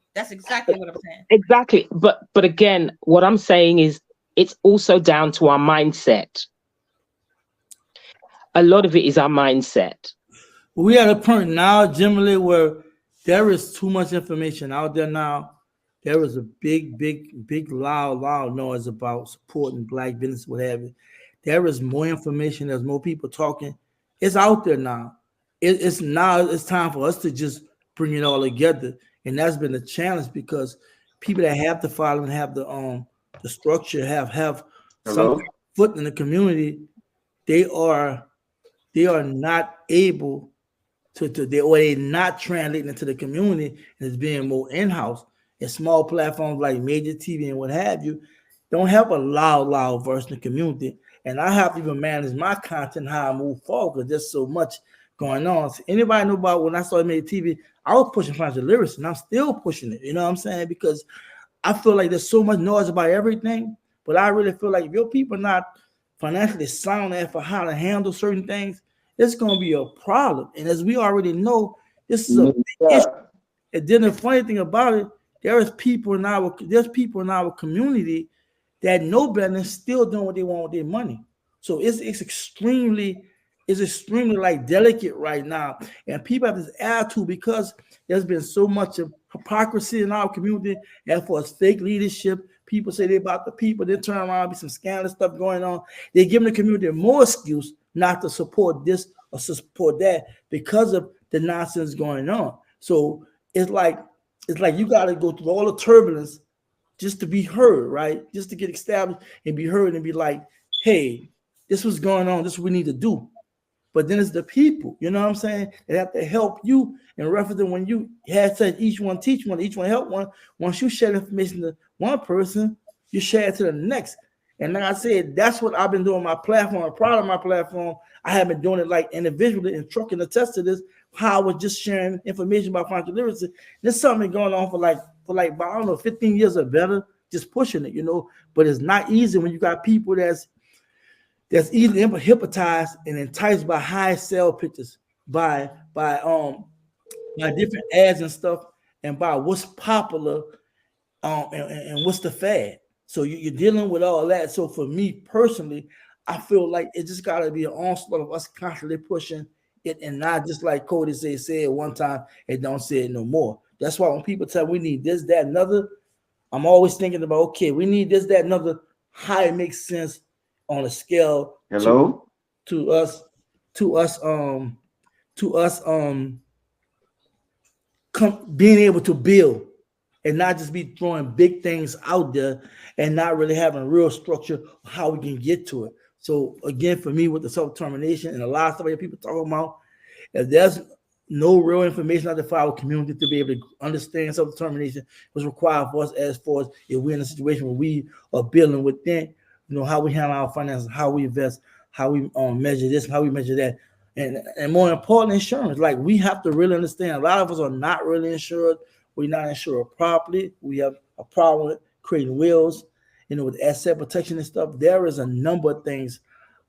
Exactly. But again, what I'm saying is it's also down to our mindset. A lot of it is our mindset. We are at a point now, generally, where there is too much information out there now. There is a big, loud noise about supporting Black business, what have you. There is more information. There's more people talking. It's out there now. It's time for us to just bring it all together. And that's been a challenge, because people that have to follow and have the structure, have some foot in the community, they are not able to they're not translating into the community, and it's being more in-house. And small platforms like Major TV and what have you don't have a loud voice in the community. And I have to even manage my content, how I move forward, because there's so much going on. So anybody know about when I started Major TV, I was pushing financial literacy, and I'm still pushing it. You know what I'm saying? Because I feel like there's so much noise about everything, but I really feel like if your people are not financially sound and for how to handle certain things, it's going to be a problem. And as we already know, this is a big issue. And then the funny thing about it, there's people in our community that know better and still doing what they want with their money. So it's extremely like delicate right now. And people have this attitude, because there's been so much of hypocrisy in our community, and for us fake leadership. People say they're about the people, they turn around, be some scandalous stuff going on. They're giving the community more excuse not to support this or support that because of the nonsense going on. So it's like you got to go through all the turbulence just to be heard, right? Just to get established and be heard and be like, hey, this was going on, this is what we need to do. But then it's the people, you know what I'm saying? They have to help you, and reference when you had said each one teach one, each one help one. Once you share information to one person, you share it to the next. And like I said, that's what I've been doing on my platform. I'm proud of my platform. I have been doing it like individually, and Truck can attest to this, how I was just sharing information about financial literacy. There's something going on for like I don't know, 15 years or better, just pushing it, you know. But it's not easy when you got people that's easily hypnotized and enticed by high sale pictures, by different ads and stuff, and by what's popular, and what's the fad. So you're dealing with all that. So for me personally, I feel like it just got to be an onslaught of us constantly pushing it, and not just like Cody say it one time and don't say it no more. That's why when people tell me we need this, that, another, I'm always thinking about, okay, we need this, that, another, how it makes sense on a scale Hello? to us being able to build and not just be throwing big things out there and not really having real structure how we can get to it. So again, for me, with the self-determination and a lot of stuff that people talking about, if there's no real information out there for our community to be able to understand self-determination, what's required for us as far as if we're in a situation where we are building within, how we handle our finances, how we invest, how we measure this, how we measure that. And more important, insurance. Like, we have to really understand, a lot of us are not really insured. We're not insured properly. We have a problem with creating wills, with asset protection and stuff. There is a number of things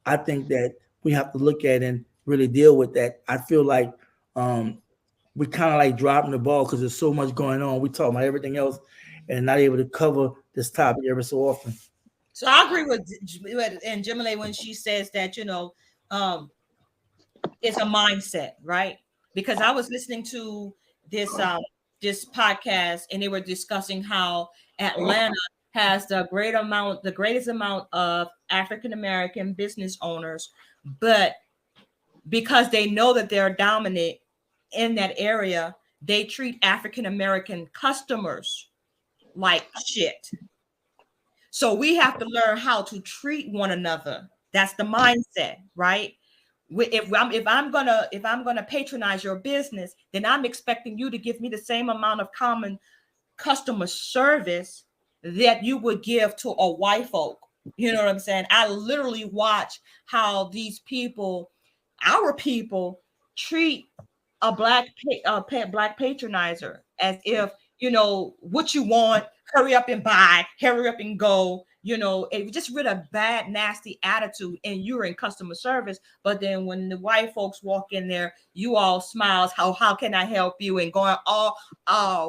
I think that we have to look at and really deal with that. I feel like we kind of like dropping the ball because there's so much going on. We talk about everything else and not able to cover this topic every so often. So I agree with Jimmy when she says that, it's a mindset, right? Because I was listening to this podcast and they were discussing how Atlanta has the greatest amount of African American business owners, but because they know that they're dominant in that area, they treat African American customers like shit. So we have to learn how to treat one another. That's the mindset, right? If I'm gonna patronize your business, then I'm expecting you to give me the same amount of common customer service that you would give to a white folk. You know what I'm saying? I literally watch how these people, our people, treat a black patronizer as if, what you want, hurry up and buy, hurry up and go. It just rid of bad, nasty attitude, and you're in customer service. But then when the white folks walk in there, you all smiles. How can I help you? And going all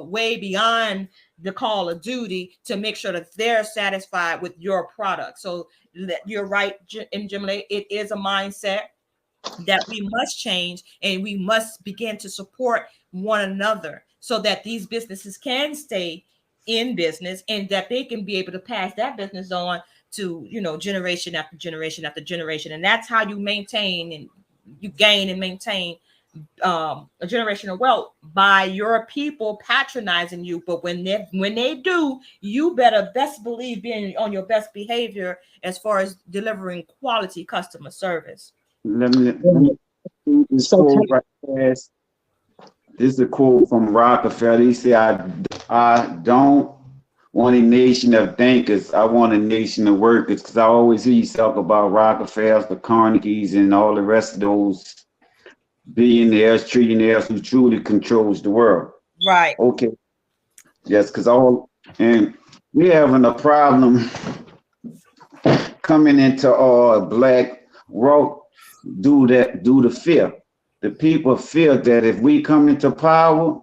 way beyond the call of duty to make sure that they're satisfied with your product. So you're right, Jimmy. It is a mindset that we must change, and we must begin to support one another so that these businesses can stay in business and that they can be able to pass that business on to, generation after generation after generation. And that's how you maintain and you gain and maintain a generational wealth, by your people patronizing you. But when they do, you better best believe being on your best behavior as far as delivering quality customer service. Let me this quote right fast. This is a quote from Rockefeller. He said, I don't want a nation of thinkers. I want a nation of workers. Because I always hear you talk about Rockefellers, the Carnegies, and all the rest of those billionaires, trillionaires who truly controls the world. Right. Okay. Yes, because and we're having a problem coming into our Black rock due to fear. The people fear that if we come into power,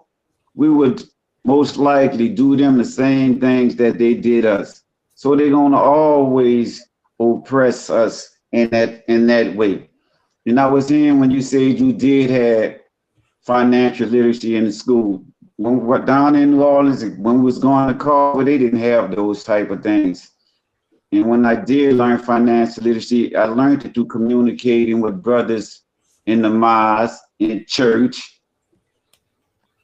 we would most likely do them the same things that they did us. So they're gonna always oppress us in that way. And I was hearing when you said you did have financial literacy in the school. When we were down in New Orleans, when we was going to college, they didn't have those type of things. And when I did learn financial literacy, I learned it through communicating with brothers in the mosque, in church,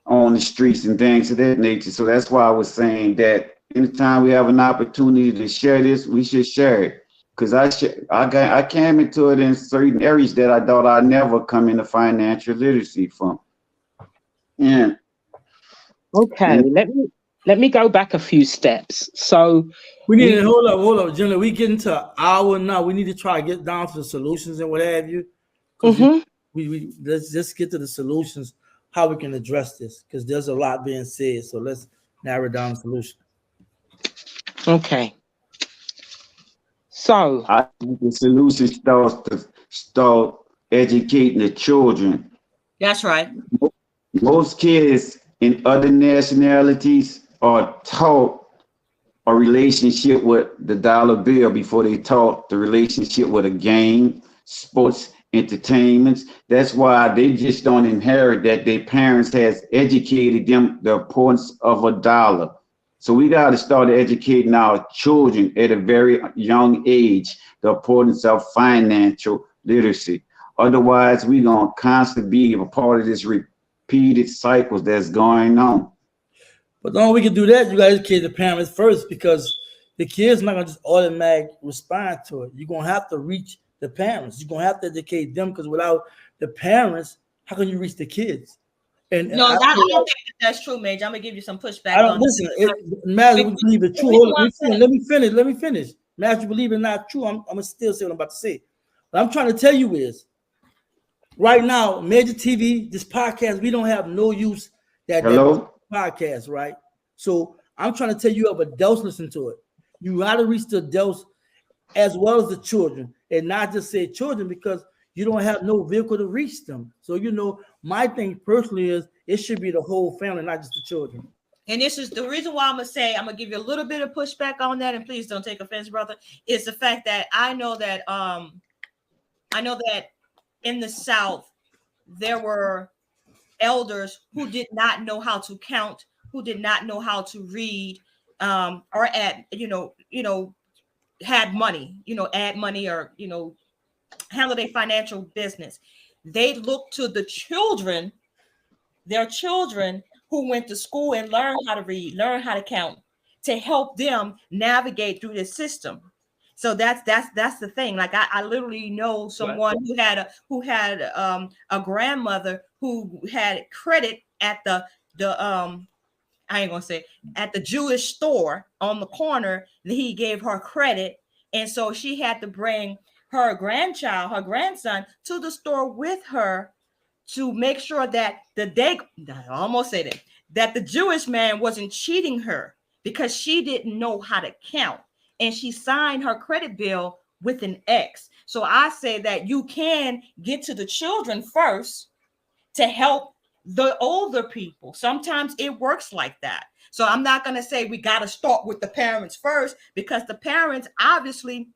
on the streets and things of that nature. So that's why I was saying that anytime we have an opportunity to share this, we should share it. Because I came into it in certain areas that I thought I'd never come into financial literacy from. Yeah. Okay, let me go back a few steps. So we need to hold up, Jenna. We get into an hour now. We need to try to get down to the solutions and what have you. We let's just get to the solutions, how we can address this, because there's a lot being said. So let's narrow down the solution. Okay. So I think the solution starts to start educating the children. That's right. Most kids in other nationalities are taught a relationship with the dollar bill before they taught the relationship with a game, sports, entertainments. That's why they just don't inherit that. Their parents has educated them the importance of a dollar. So we got to start educating our children at a very young age, the importance of financial literacy. Otherwise, we're going to constantly be a part of this repeated cycles that's going on. But the only way we can do that, you got to educate the parents first, because the kids not going to just automatically respond to it. You're going to have to reach the parents. You're going to have to educate them, because without the parents, how can you reach the kids? And no, I don't think that's true, Major. I'm gonna give you some pushback. I don't listen. It matters if you believe it's true. Hold on, let me finish. Matter if you believe it's not true, I'm gonna still say what I'm about to say. What I'm trying to tell you is, right now, Major TV, this podcast, we don't have no use that podcast, right? So I'm trying to tell you, of adults listen to it. You gotta reach the adults as well as the children, and not just say children, because you don't have no vehicle to reach them. So, my thing personally is it should be the whole family, not just the children. And this is the reason why I'm going to give you a little bit of pushback on that. And please don't take offense, brother. Is the fact that I know that in the South, there were elders who did not know how to count, who did not know how to read, or had money, add money, or, handle their financial business. They looked to the children, their children who went to school and learned how to read, learn how to count, to help them navigate through the system. So that's the thing. Like I literally know someone who had a grandmother who had credit at the I ain't gonna say at the Jewish store on the corner. That he gave her credit, and so she had to bring her grandson to the store with her to make sure that that the Jewish man wasn't cheating her, because she didn't know how to count, and she signed her credit bill with an X. So I say that you can get to the children first to help the older people. Sometimes it works like that. So I'm not going to say we got to start with the parents first, because the parents obviously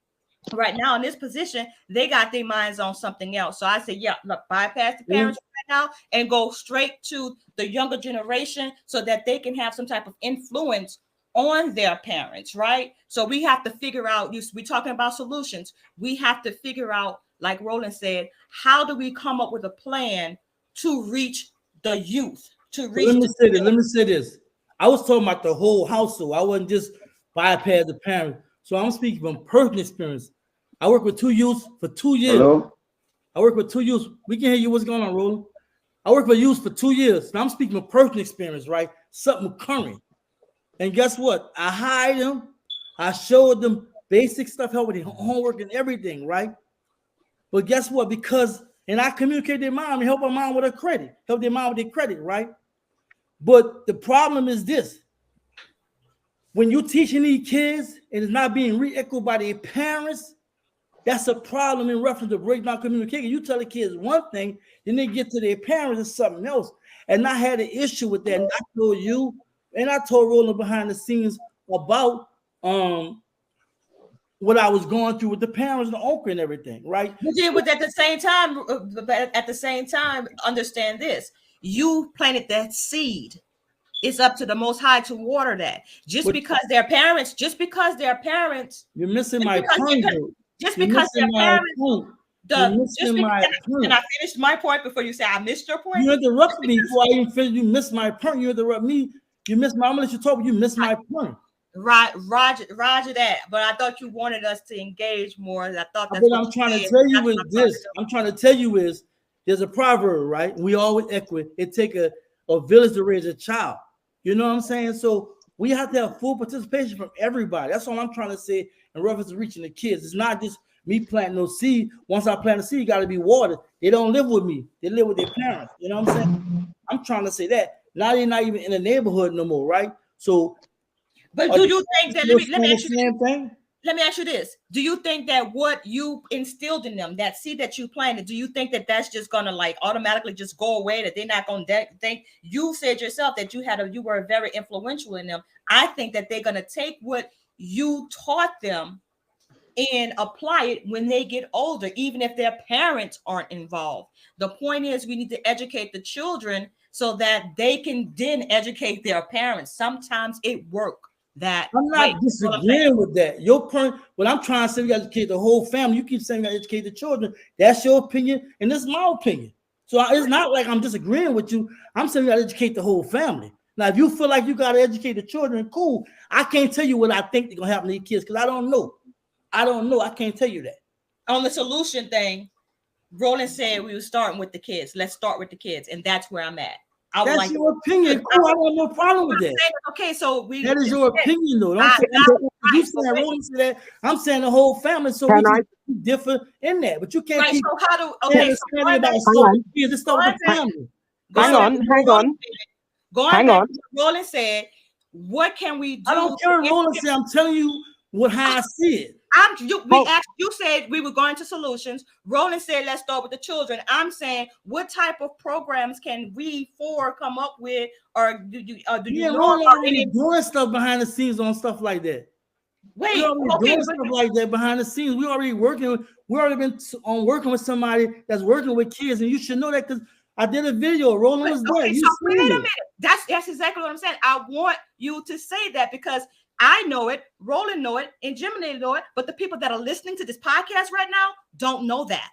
right now in this position, they got their minds on something else. So I say, look, bypass the parents right now and go straight to the younger generation so that they can have some type of influence on their parents, right? So we have to figure out, we're talking about solutions. We have to figure out, like Roland said, how do we come up with a plan to reach the youth, to reach Let me say this. I was talking about the whole household. I wasn't just bypass the parents. So I'm speaking from personal experience. I work with 2 youths for 2 years. Hello? I work with 2 youths. We can hear you. What's going on, Roland? I work with youths for 2 years. Now I'm speaking of personal experience, right? Something current. And guess what? I hired them. I showed them basic stuff, help with their homework and everything, right? But guess what? And I communicate their mom and help their mom with her credit, help their mom with their credit, right? But the problem is this. When you're teaching these kids and it's not being re-echoed by their parents, that's a problem in reference to breakdown communication. You tell the kids one thing, then they get to their parents and something else. And I had an issue with that. And I told you, and I told Roland behind the scenes about what I was going through with the parents and the uncle and everything, right? But at the same time, understand this. You planted that seed. It's up to the Most High to water that. Just because their parents, you're missing my point. Can I finish my point before you say I missed your point? You interrupted me before I even finished. You missed my point. You interrupt me. You missed my. I'm gonna let you talk. But you missed my point. Right, Roger that. But I thought you wanted us to engage more. I thought that's what I'm trying to tell you is this. I'm trying to tell you is there's a proverb, right? We always echo it. It take a village to raise a child. You know what I'm saying? So we have to have full participation from everybody. That's all I'm trying to say in reference to reaching the kids. It's not just me planting no seed. Once I plant a seed, it got to be watered. They don't live with me. They live with their parents. You know what I'm saying? I'm trying to say that. Now they're not even in the neighborhood no more, right? So, but do you think that? Let me ask you this. Do you think that what you instilled in them, that seed that you planted, do you think that that's just gonna like automatically just go away? That they're not gonna think? You said yourself that you were very influential in them. I think that they're gonna take what you taught them and apply it when they get older, even if their parents aren't involved. The point is, we need to educate the children so that they can then educate their parents. Sometimes it works. that. I'm not disagreeing with that. Your point, what I'm trying to say, we got to educate the whole family. You keep saying we got to educate the children. That's your opinion, and this is my opinion. So it's not like I'm disagreeing with you. I'm saying we got to educate the whole family. Now, if you feel like you got to educate the children, cool. I can't tell you what I think they're going to happen to these kids because I don't know. I can't tell you that. On the solution thing, Roland said we were starting with the kids. Let's start with the kids, and that's where I'm at. That's your opinion. Cool, I don't have no problem with that. Okay, so that is your opinion, though. You saying Roland said that. I'm saying the whole family, so we can differ in that. But you can't keep about kids. Let's start with the family. Hang on. Hang on. Roland said, "What can we do?" I don't care what Roland said. I'm telling you how I see it. You said we were going to solutions. Roland said, let's start with the children. I'm saying, what type of programs can we come up with, or do you know already doing stuff behind the scenes on stuff like that? Wait, doing stuff like that behind the scenes. We already working. We already been on working with somebody that's working with kids, and you should know that because I did a video. Roland was there. Wait a minute. That's exactly what I'm saying. I want you to say that because I know it, Roland know it, and Jimmy know it, but the people that are listening to this podcast right now don't know that.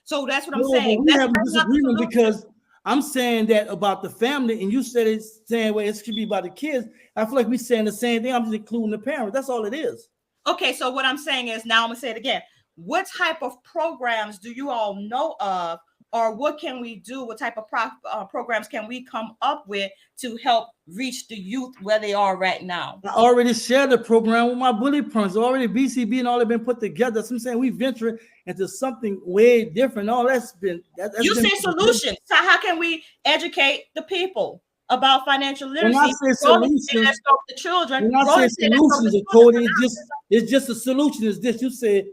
So that's what I'm saying. We have a disagreement because I'm saying that about the family, and you said it's saying, well, it should be about the kids. I feel like we're saying the same thing. I'm just including the parents. That's all it is. Okay, so what I'm saying is, now I'm gonna say it again. What type of programs do you all know of, or what can we do? What type of programs can we come up with to help reach the youth where they are right now? I already shared the program with my bully parents. Already BCB and all have been put together. So I'm saying we venture into something way different. All that's been. You say solutions. So how can we educate the people about financial literacy? When I say solutions, let's go with the children. When I say solutions, it's just a solution. Is this? You said,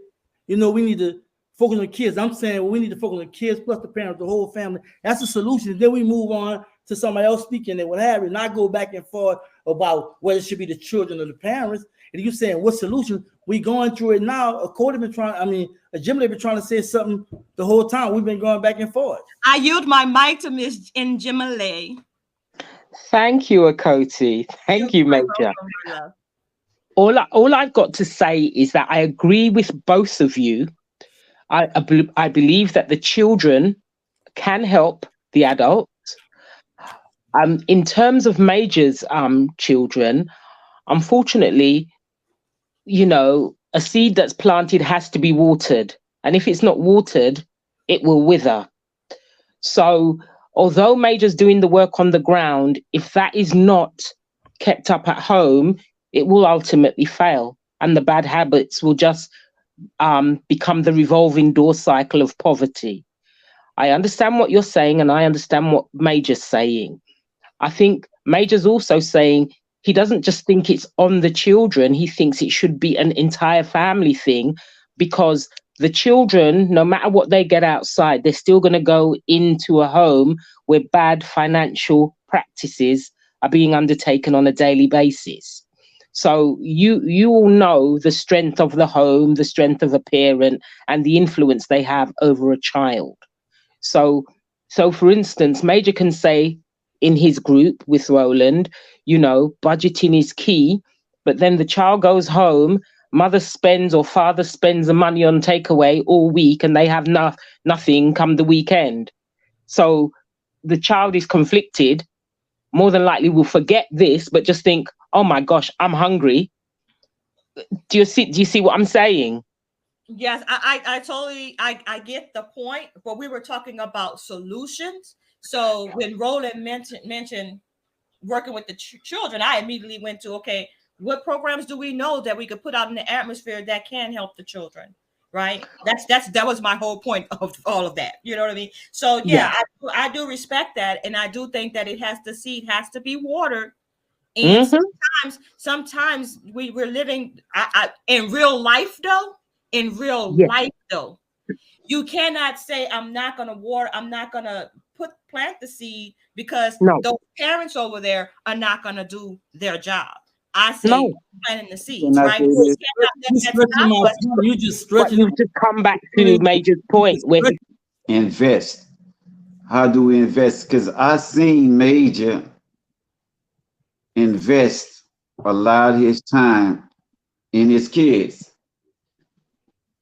we need to focus on kids. I'm saying we need to focus on kids plus the parents, the whole family. That's a solution. Then we move on to somebody else speaking and what have you, not go back and forth about whether it should be the children or the parents. And you saying what solution? We going through it now. Jim been trying to say something the whole time. We've been going back and forth. I yield my mic to Miss Njimale. Thank you, Akoti. Thank you, Major. All I've got to say is that I agree with both of you. I believe that the children can help the adults. In terms of Major's children, unfortunately, a seed that's planted has to be watered. And if it's not watered, it will wither. So although Major's doing the work on the ground, if that is not kept up at home, it will ultimately fail. And the bad habits will just become the revolving door cycle of poverty. I understand what you're saying, and I understand what Major's saying. I think Major's also saying he doesn't just think it's on the children, he thinks it should be an entire family thing, because the children, no matter what they get outside, they're still going to go into a home where bad financial practices are being undertaken on a daily basis. So you all know the strength of the home, the strength of a parent, and the influence they have over a child. So for instance, Major can say in his group with Roland, budgeting is key, but then the child goes home, mother spends or father spends the money on takeaway all week, and they have nothing come the weekend. So the child is conflicted, more than likely will forget this, but just think, oh my gosh, I'm hungry. Do you see what I'm saying? Yes, I totally get the point, but we were talking about solutions. So when Roland mentioned working with the children, I immediately went to, okay, what programs do we know that we could put out in the atmosphere that can help the children? Right. That was my whole point of all of that. You know what I mean? So yeah. I do respect that. And I do think that the seed has to be watered. And sometimes we're living in real life though. Life though, you cannot say I'm not gonna water, I'm not gonna plant the seed because those parents over there are not gonna do their job. I say planting the seeds, right? You just stretching. You just come back to Major's point where invest. How do we invest? Because I seen Major invest a lot of his time in his kids.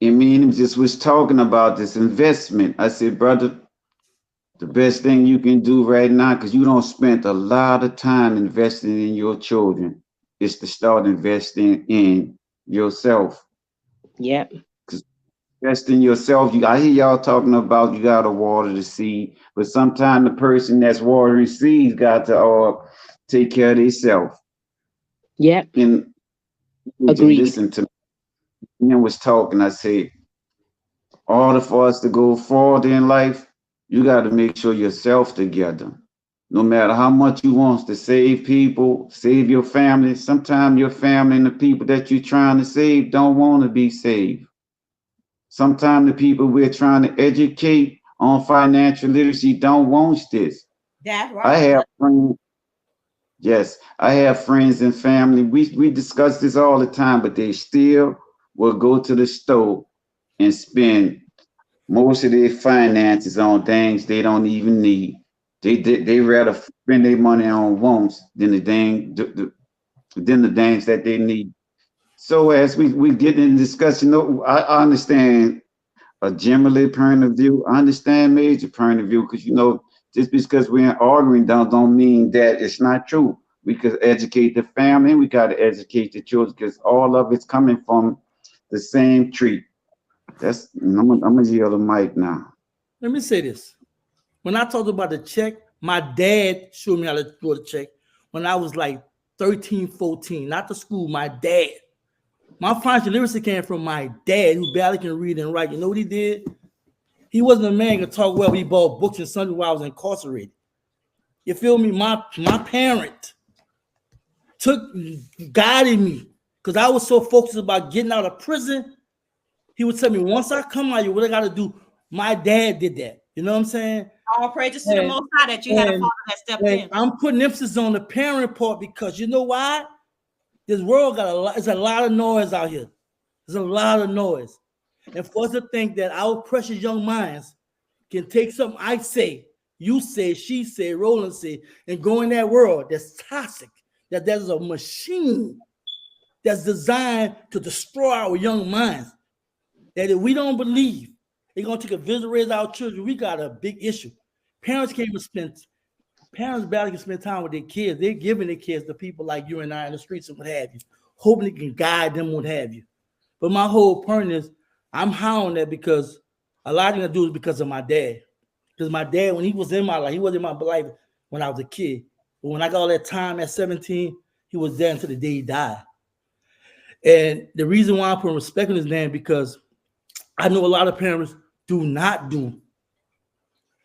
And me and him just was talking about this investment. I said, brother, the best thing you can do right now, because you don't spend a lot of time investing in your children, is to start investing in yourself. Yeah. Invest in yourself. I hear y'all talking about you gotta water the seed, but sometimes the person that's watering seeds got to take care of themselves. Yeah. And Agreed. listen to me. I was talking. I said, order for us to go forward in life, you got to make sure yourself together. No matter how much you want to save people, save your family, sometimes your family and the people that you're trying to save don't want to be saved. Sometimes the people we're trying to educate on financial literacy don't want this. That's I right. have friends. Yes, I have friends and family. We discuss this all the time, but they still will go to the store and spend most of their finances on things they don't even need. They rather spend their money on wants than the things that they need. So as we get in discussion, I understand a general point of view. I understand major point of view because just because we're arguing don't mean that it's not true. We could educate the family and we got to educate the children because all of it's coming from the same tree. I'm gonna yield the mic now. Let me say this. When I talked about the check, my dad showed me how to draw the check when I was like 13, 14. Not the school, my dad. My financial literacy came from my dad, who barely can read and write. You know what he did? He wasn't a man who could talk well. He bought books and something while I was incarcerated. You feel me? My parent guided me because I was so focused about getting out of prison. He would tell me, once I come out, what I got to do. My dad did that. You know what I'm saying? All praises to the Most High that you had a father that stepped in. I'm putting emphasis on the parent part because you know why? This world there's a lot of noise out here. There's a lot of noise. And for us to think that our precious young minds can take something I say, you say, she say, Roland say, and go in that world that's toxic, that there's a machine that's designed to destroy our young minds, that if we don't believe they're going to take a visit to raise our children, we got a big issue. Parents barely can spend time with their kids. They're giving their kids to people like you and I in the streets and what have you, hoping they can guide them, what have you. But my whole point is, I'm hounding that because a lot of things I do is because of my dad. Because my dad, when he was in my life, he wasn't in my life when I was a kid. But when I got all that time at 17, he was there until the day he died. And the reason why I'm putting respect on his name because I know a lot of parents do not do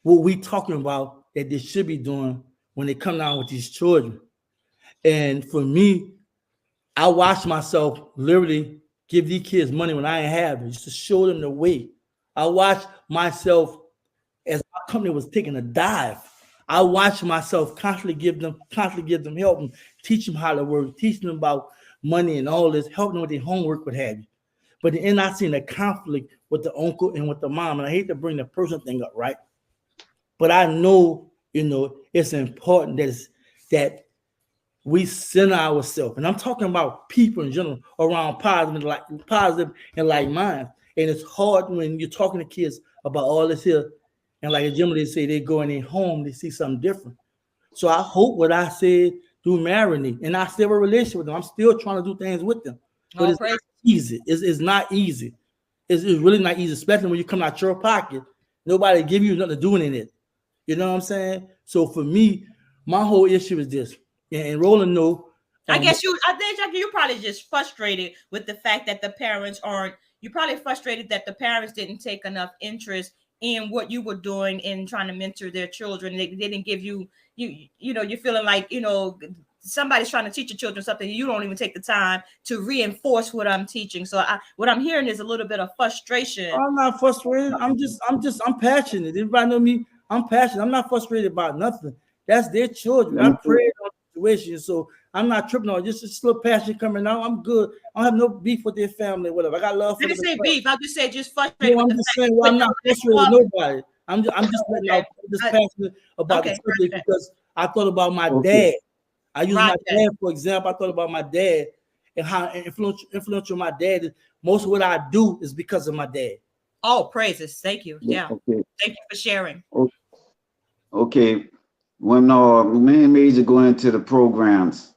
what we talking about that they should be doing when they come down with these children. And for me, I watched myself literally give these kids money when I didn't have it, just to show them the way. I watched myself as my company was taking a dive. I watched myself constantly give them help and teach them how to work, teach them about money and all this, help them with their homework, what have you. But then I seen a conflict with the uncle and with the mom, and I hate to bring the person thing up, right? But I know, it's important that we center ourselves, and I'm talking about people in general around positive and like minds. And it's hard when you're talking to kids about all this here, and like generally they say they go in their home, they see something different. So I hope what I said do marinate, and I still have a relationship with them. I'm still trying to do things with them, but it's not easy. It's not easy. It's really not easy, especially when you come out your pocket. Nobody give you nothing to do in it. You know what I'm saying? So for me, my whole issue is this. And Roland know. I think you're probably just frustrated with the fact that the parents you're probably frustrated that the parents didn't take enough interest in what you were doing in trying to mentor their children. They didn't give you're feeling like, somebody's trying to teach your children something. You don't even take the time to reinforce what I'm teaching. So what I'm hearing is a little bit of frustration. I'm not frustrated. I'm passionate. Everybody know me. I'm passionate. I'm not frustrated about nothing. That's their children. I prayed on the situation. So I'm not tripping on just a little passion coming out. I'm good. I don't have no beef with their family, whatever. I got love for them. I didn't say beef. I just said just frustrated. No, I'm just saying, I'm not frustrated with nobody. I'm just letting out this passionate about the subject because I thought about my dad. I use Right. my dad for example. I thought about my dad and how influential my dad is. Most of what I do is because of my dad. Oh, praises. Thank you. Yeah. Okay. Thank you for sharing. Okay. When me and Major go into the programs,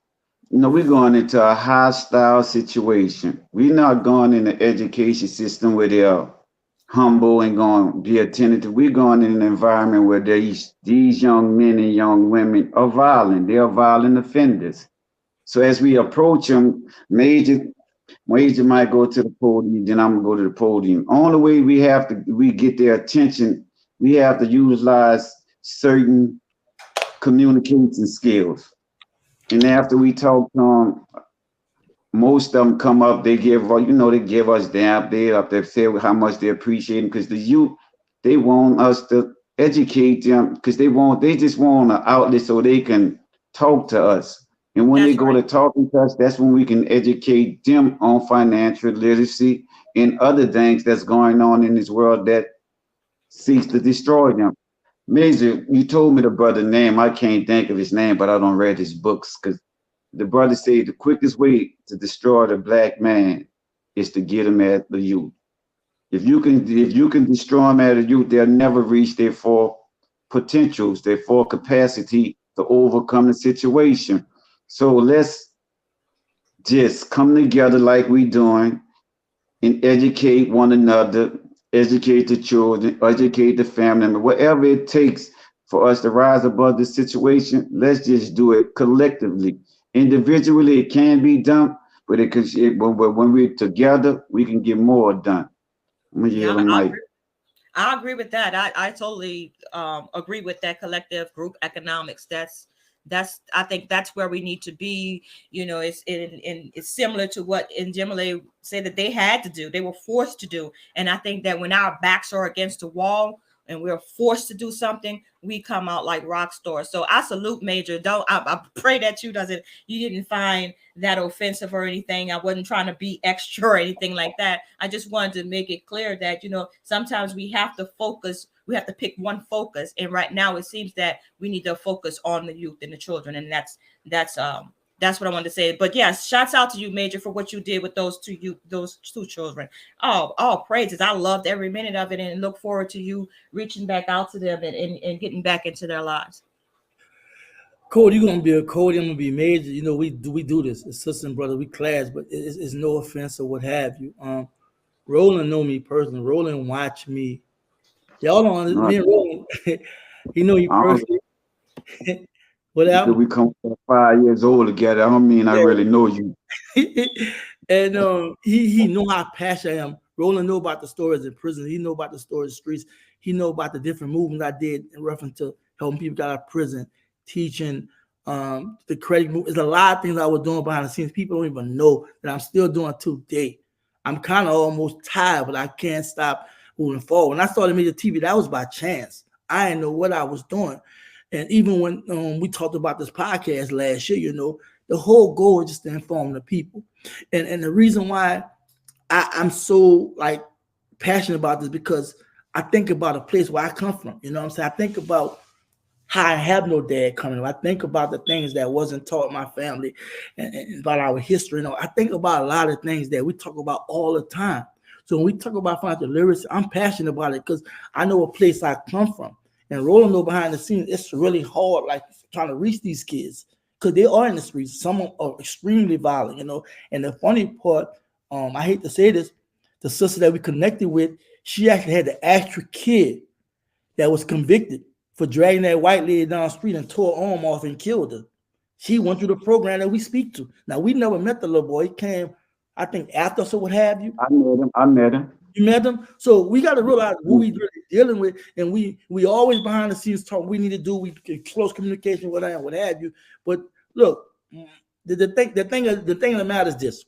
we're going into a hostile situation. We're not going in the education system where they're humble and going to be attentive. We're going in an environment where these young men and young women are violent. They are violent offenders. So as we approach them, Major might go to the podium, then I'm gonna go to the podium. Only way we get their attention, we have to utilize certain communication skills. And after we talk to them, most of them come up, they give us they up there say how much they appreciate them because the youth, they want us to educate them because they just want an outlet so they can talk to us. And when they go to talking to us, that's when we can educate them on financial literacy and other things that's going on in this world that seeks to destroy them. Major, you told me the brother name. I can't think of his name, but I don't read his books because the brother said the quickest way to destroy the black man is to get him at the youth. If you can destroy them at the youth, they'll never reach their full potentials, their full capacity to overcome the situation. So let's just come together like we doing and educate one another, educate the children, educate the family, whatever it takes for us to rise above the situation. Let's just do it collectively. Individually, it can be done, but when we're together, we can get more done. I'm gonna yield the mic. I agree with that. I totally agree with that collective group economics. I think that's where we need to be. It's similar to what Njimile said that they had to do. They were forced to do. And I think that when our backs are against the wall and we're forced to do something, we come out like rock stars. So I salute Major. I pray that you didn't find that offensive or anything. I wasn't trying to be extra or anything like that. I just wanted to make it clear that, sometimes we have to focus. We have to pick one focus. And right now it seems that we need to focus on the youth and the children. And that's what I wanted to say. But yes, shouts out to you, Major, for what you did with those two children. All praises. I loved every minute of it and look forward to you reaching back out to them and getting back into their lives. Cody, you're gonna be a Cody, I'm gonna be Major. We do this. It's sister and brother, we clash, but it's no offense or what have you. Roland know me personally. Roland watch me. Y'all don't me and Roland, he know you personally. Whatever. We come 5 years old together. I don't mean I really know you. And he know how passionate I am. Roland know about the stories in prison. He know about the stories in the streets. He know about the different movements I did in reference to helping people get out of prison, teaching the credit movement. There's a lot of things I was doing behind the scenes. People don't even know that I'm still doing today. I'm kind of almost tired, but I can't stop moving forward. When I started Major TV, that was by chance. I didn't know what I was doing. And even when we talked about this podcast last year, the whole goal is just to inform the people. And the reason why I'm so passionate about this because I think about a place where I come from. You know what I'm saying? I think about how I have no dad coming up. I think about the things that wasn't taught in my family and about our history. I think about a lot of things that we talk about all the time. So when we talk about financial literacy, I'm passionate about it because I know a place I come from. And rolling though behind the scenes, it's really hard, trying to reach these kids because they are in the streets. Some are extremely violent, And the funny part, I hate to say this, the sister that we connected with, she actually had the actual kid that was convicted for dragging that white lady down the street and tore her arm off and killed her. She went through the program that we speak to. Now, we never met the little boy. He came, I think, after us or what have you. I met him. You met him? So we got to realize who we really dealing with. And we always behind the scenes talk we need to do. We close communication with them, what have you. But look, the thing of the matter is this.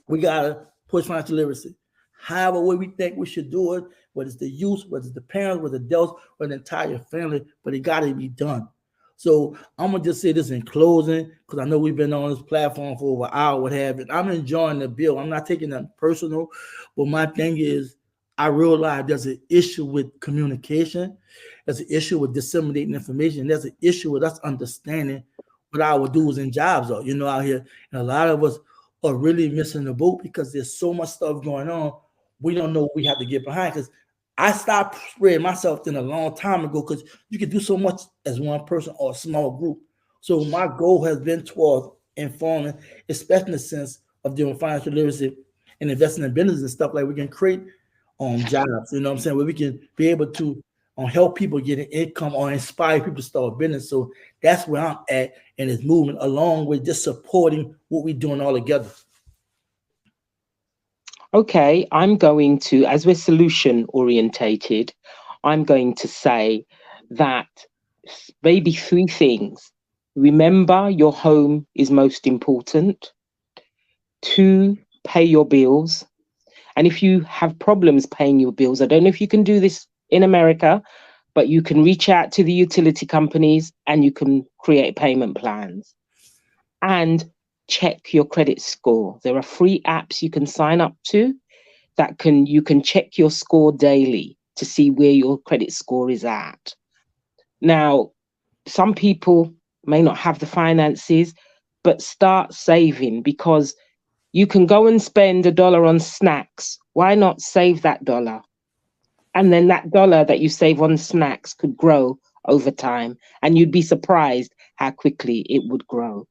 We got to push financial literacy. However way we think we should do it, whether it's the youth, whether it's the parents, whether it's the adults, or the entire family, but it got to be done. So I'm going to just say this in closing, because I know we've been on this platform for over an hour, what have you. I'm enjoying the bill. I'm not taking that personal, but my thing is I realize there's an issue with communication. There's an issue with disseminating information. There's an issue with us understanding what our dues and jobs are, out here. And a lot of us are really missing the boat because there's so much stuff going on. We don't know what we have to get behind, because I stopped spreading myself thin a long time ago, because you can do so much as one person or a small group. So my goal has been towards informing, especially in the sense of doing financial literacy and investing in business and stuff, like we can create jobs, where we can be able to help people get an income or inspire people to start a business. So that's where I'm at in this movement, along with just supporting what we're doing all together. Okay, I'm going to, as we're solution orientated, I'm going to say that maybe 3 things. Remember, your home is most important. 2, pay your bills. And if you have problems paying your bills, I don't know if you can do this in America, but you can reach out to the utility companies and you can create payment plans. And check your credit score. There are free apps you can sign up to that you can check your score daily to see where your credit score is at. Now, some people may not have the finances, but start saving, because you can go and spend $1 on snacks. Why not save that $1? And then that $1 that you save on snacks could grow over time, and you'd be surprised how quickly it would grow.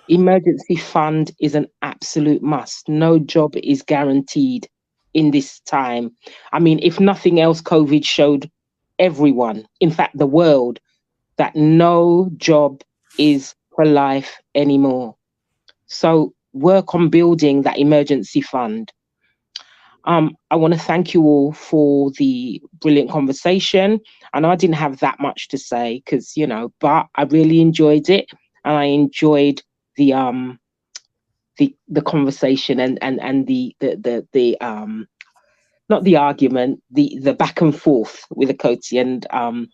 Emergency fund is an absolute must. No job is guaranteed in this time. I mean, if nothing else, COVID showed everyone, in fact, the world, that no job is for life anymore. So work on building that emergency fund. I want to thank you all for the brilliant conversation. And I didn't have that much to say because, but I really enjoyed it, and I enjoyed the conversation and the not the argument, the back and forth with Akoti and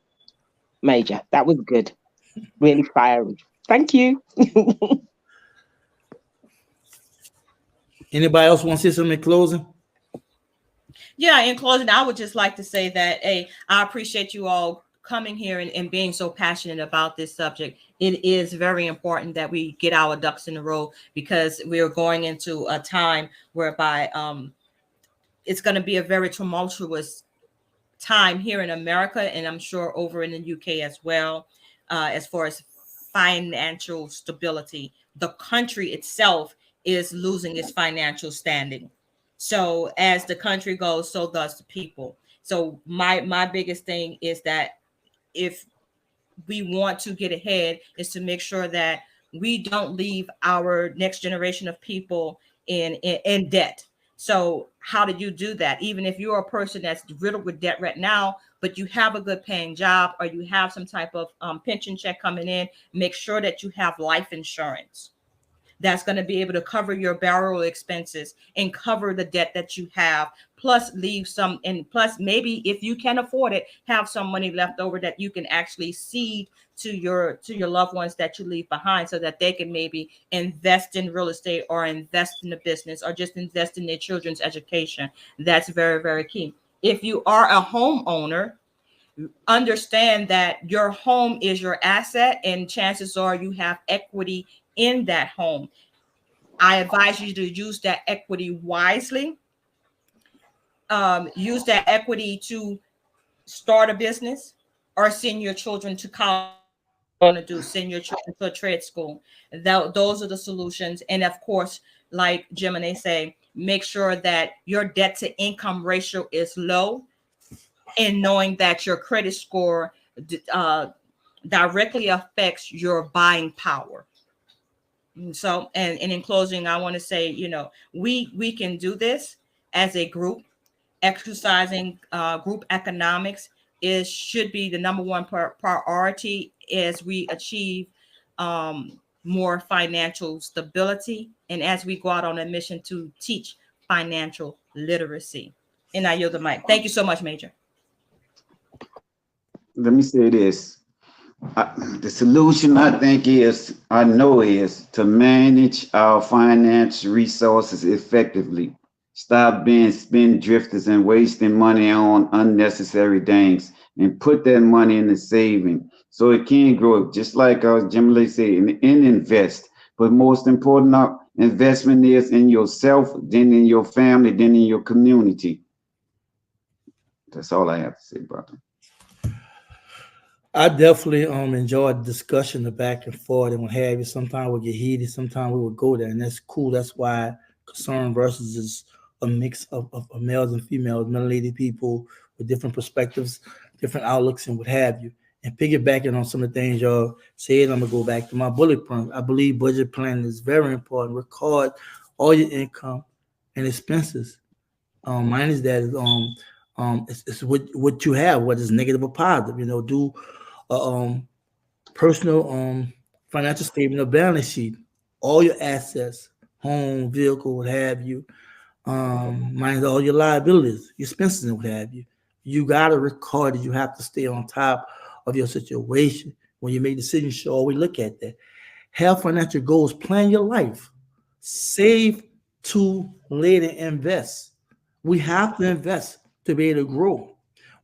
Major. That was good, really fiery. Thank you. Anybody else want to say something in closing? Yeah, in closing, I would just like to say that, I appreciate you all coming here and being so passionate about this subject. It is very important that we get our ducks in a row, because we're going into a time whereby it's going to be a very tumultuous time here in America, and I'm sure over in the UK as well, as far as financial stability. The country itself is losing its financial standing. So as the country goes, so does the people. So my biggest thing is that if we want to get ahead, is to make sure that we don't leave our next generation of people in debt. So how do you do that? Even if you're a person that's riddled with debt right now, but you have a good paying job, or you have some type of pension check coming in, make sure that you have life insurance that's going to be able to cover your burial expenses and cover the debt that you have, plus leave some, and plus maybe if you can afford it, have some money left over that you can actually seed to your loved ones that you leave behind, so that they can maybe invest in real estate or invest in a business or just invest in their children's education. That's very, very key. If you are a homeowner, understand that your home is your asset, and chances are you have equity in that home. I advise you to use that equity wisely. Use that equity to start a business or send your children to college. Send your children to a trade school. Those are the solutions. And of course, like Jim and they say, make sure that your debt to income ratio is low, and knowing that your credit score directly affects your buying power. So, and in closing, I want to say, we can do this as a group. Exercising group economics should be the number one priority as we achieve more financial stability, and as we go out on a mission to teach financial literacy. And I yield the mic. Thank you so much, Major. Let me say this. The solution, I know is to manage our finance resources effectively. Stop being spendthrifters and wasting money on unnecessary things, and put that money in the saving so it can grow. Just like Jim Lee said, and invest. But most important, investment is in yourself, then in your family, then in your community. That's all I have to say, brother. I definitely enjoyed the discussion, the back and forth, and what have you. Sometimes we get heated, sometimes we would go there, and that's cool. That's why Concern Versus is a mix of males and females, melanated people with different perspectives, different outlooks, and what have you. And piggybacking on some of the things y'all said, I'm gonna go back to my bullet point. I believe budget planning is very important. Record all your income and expenses. Mine is that it's what you have, whether it's negative or positive. You know, do personal financial statement or balance sheet, all your assets, home, vehicle, what have you. Minus all your liabilities, your expenses, and what have you. You gotta record it. You have to stay on top of your situation. When you make decisions, you should always look at that. Have financial goals, plan your life, save to later invest. We have to invest to be able to grow.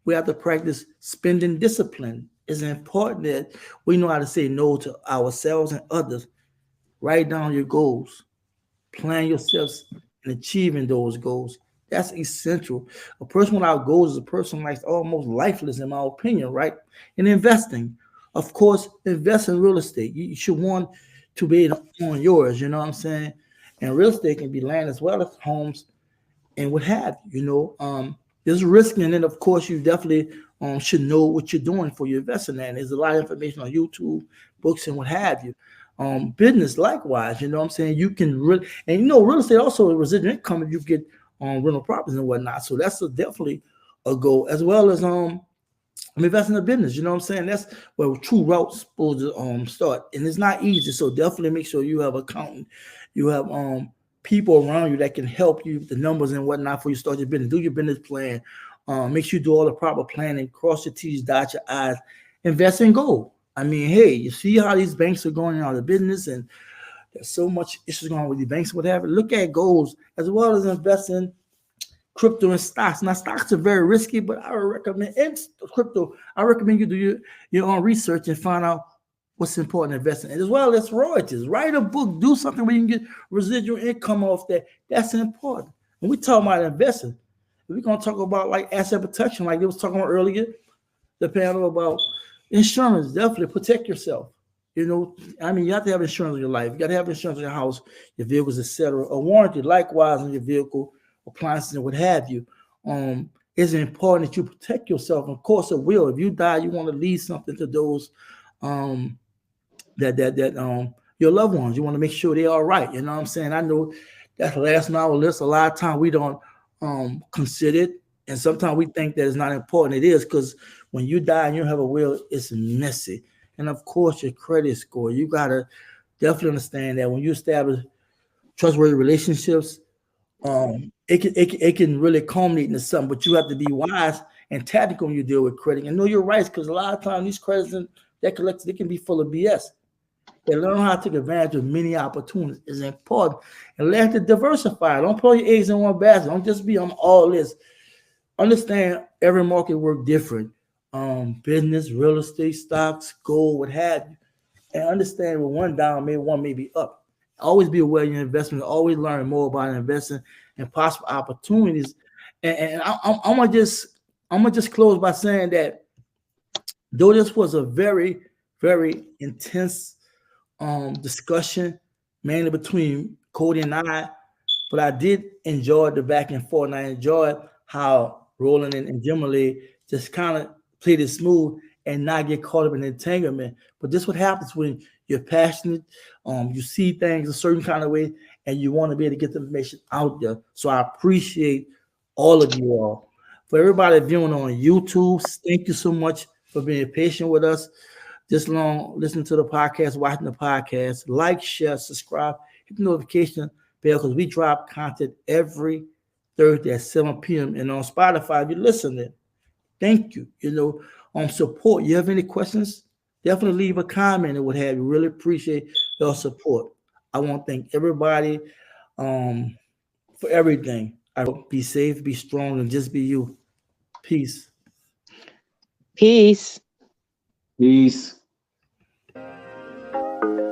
We have to practice spending discipline. It's important that we know how to say no to ourselves and others. Write down your goals, plan yourselves in achieving those goals. That's essential. A person without goals is a person that's almost lifeless, in my opinion, right? In investing, of course, invest in real estate. You should want to be able to own yours, you know what I'm saying? And real estate can be land as well as homes and what have you, there's risk in it. Of course, you definitely should know what you're doing for your investing in. There's a lot of information on YouTube, books, and what have you. Business, likewise, you know what I'm saying? You can really, and real estate also a residual income if you get rental properties and whatnot. So that's definitely a goal, as well as invest in a business. You know what I'm saying? That's where true routes supposed to start, and it's not easy. So definitely make sure you have accountant, you have people around you that can help you with the numbers and whatnot before you start your business. Do your business plan. Make sure you do all the proper planning. Cross your T's, dot your I's. Invest in gold. I mean, hey, you see how these banks are going out of business, and there's so much issues going on with the banks, whatever. Look at goals as well as invest in crypto and stocks. Now, stocks are very risky, but I would recommend in crypto. I recommend you do your own research and find out what's important to invest in, as well as royalties. Write a book, do something where you can get residual income off that. That's important. When we talk about investing, we're gonna talk about like asset protection, like they was talking about earlier, the panel about insurance. Definitely protect yourself. You have to have insurance on your life. You got to have insurance on your house, your vehicles, etc. A warranty, likewise, on your vehicle, appliances, and what have you. It's important that you protect yourself. Of course, it will. If you die, you want to leave something to those your loved ones. You want to make sure they're all right. You know what I'm saying? I know that's last on our list. A lot of times we don't consider it, and sometimes we think that it's not important. It is, because when you die and you have a will, it's messy. And of course, your credit score. You gotta definitely understand that when you establish trustworthy relationships, it can really culminate into something. But you have to be wise and tactical when you deal with credit and know your rights, because a lot of times these credits and debt collectors, they can be full of BS. They learn how to take advantage of many opportunities. It's important, and learn to diversify. Don't put your eggs in one basket. Don't just be on all this. Understand every market work different. Business, real estate, stocks, gold, what have you, and understand with one down, maybe one may be up. Always be aware of your investment. Always learn more about investing and possible opportunities. And I'm gonna just close by saying that though this was a very, very intense discussion, mainly between Cody and I, but I did enjoy the back and forth, and I enjoyed how Roland and Jimmy just kind of played it smooth and not get caught up in entanglement. But this is what happens when you're passionate, you see things a certain kind of way, and you want to be able to get the information out there. So I appreciate all of you all. For everybody viewing on YouTube, thank you so much for being patient with us this long, listening to the podcast, watching the podcast. Like, share, subscribe, hit the notification bell, because we drop content every Thursday at 7 p.m. and on Spotify if you're listening. Thank you. On support. You have any questions? Definitely leave a comment or what have you. Really appreciate your support. I want to thank everybody for everything. I hope be safe, be strong, and just be you. Peace. Peace. Peace.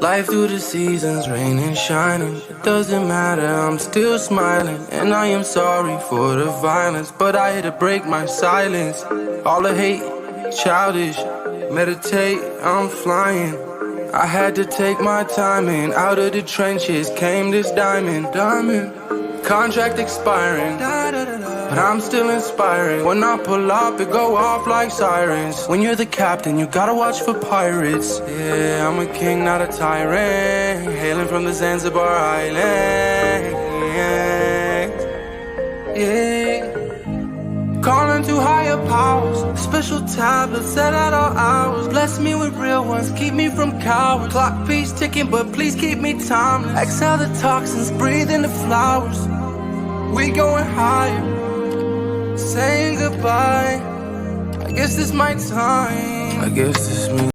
Life through the seasons, rain and shining. It doesn't matter, I'm still smiling. And I am sorry for the violence, but I had to break my silence. All the hate, childish, meditate, I'm flying. I had to take my time in. Out of the trenches came this diamond. Contract expiring, but I'm still inspiring. When I pull up, it go off like sirens. When you're the captain, you gotta watch for pirates. Yeah, I'm a king, not a tyrant. Hailing from the Zanzibar Island. Yeah. Calling to higher powers. Special tablets set at all hours. Bless me with real ones, keep me from cowards. Clock piece ticking, but please keep me timeless. Exhale the toxins, breathe in the flowers. We going higher, saying goodbye. I guess this my time. I guess this means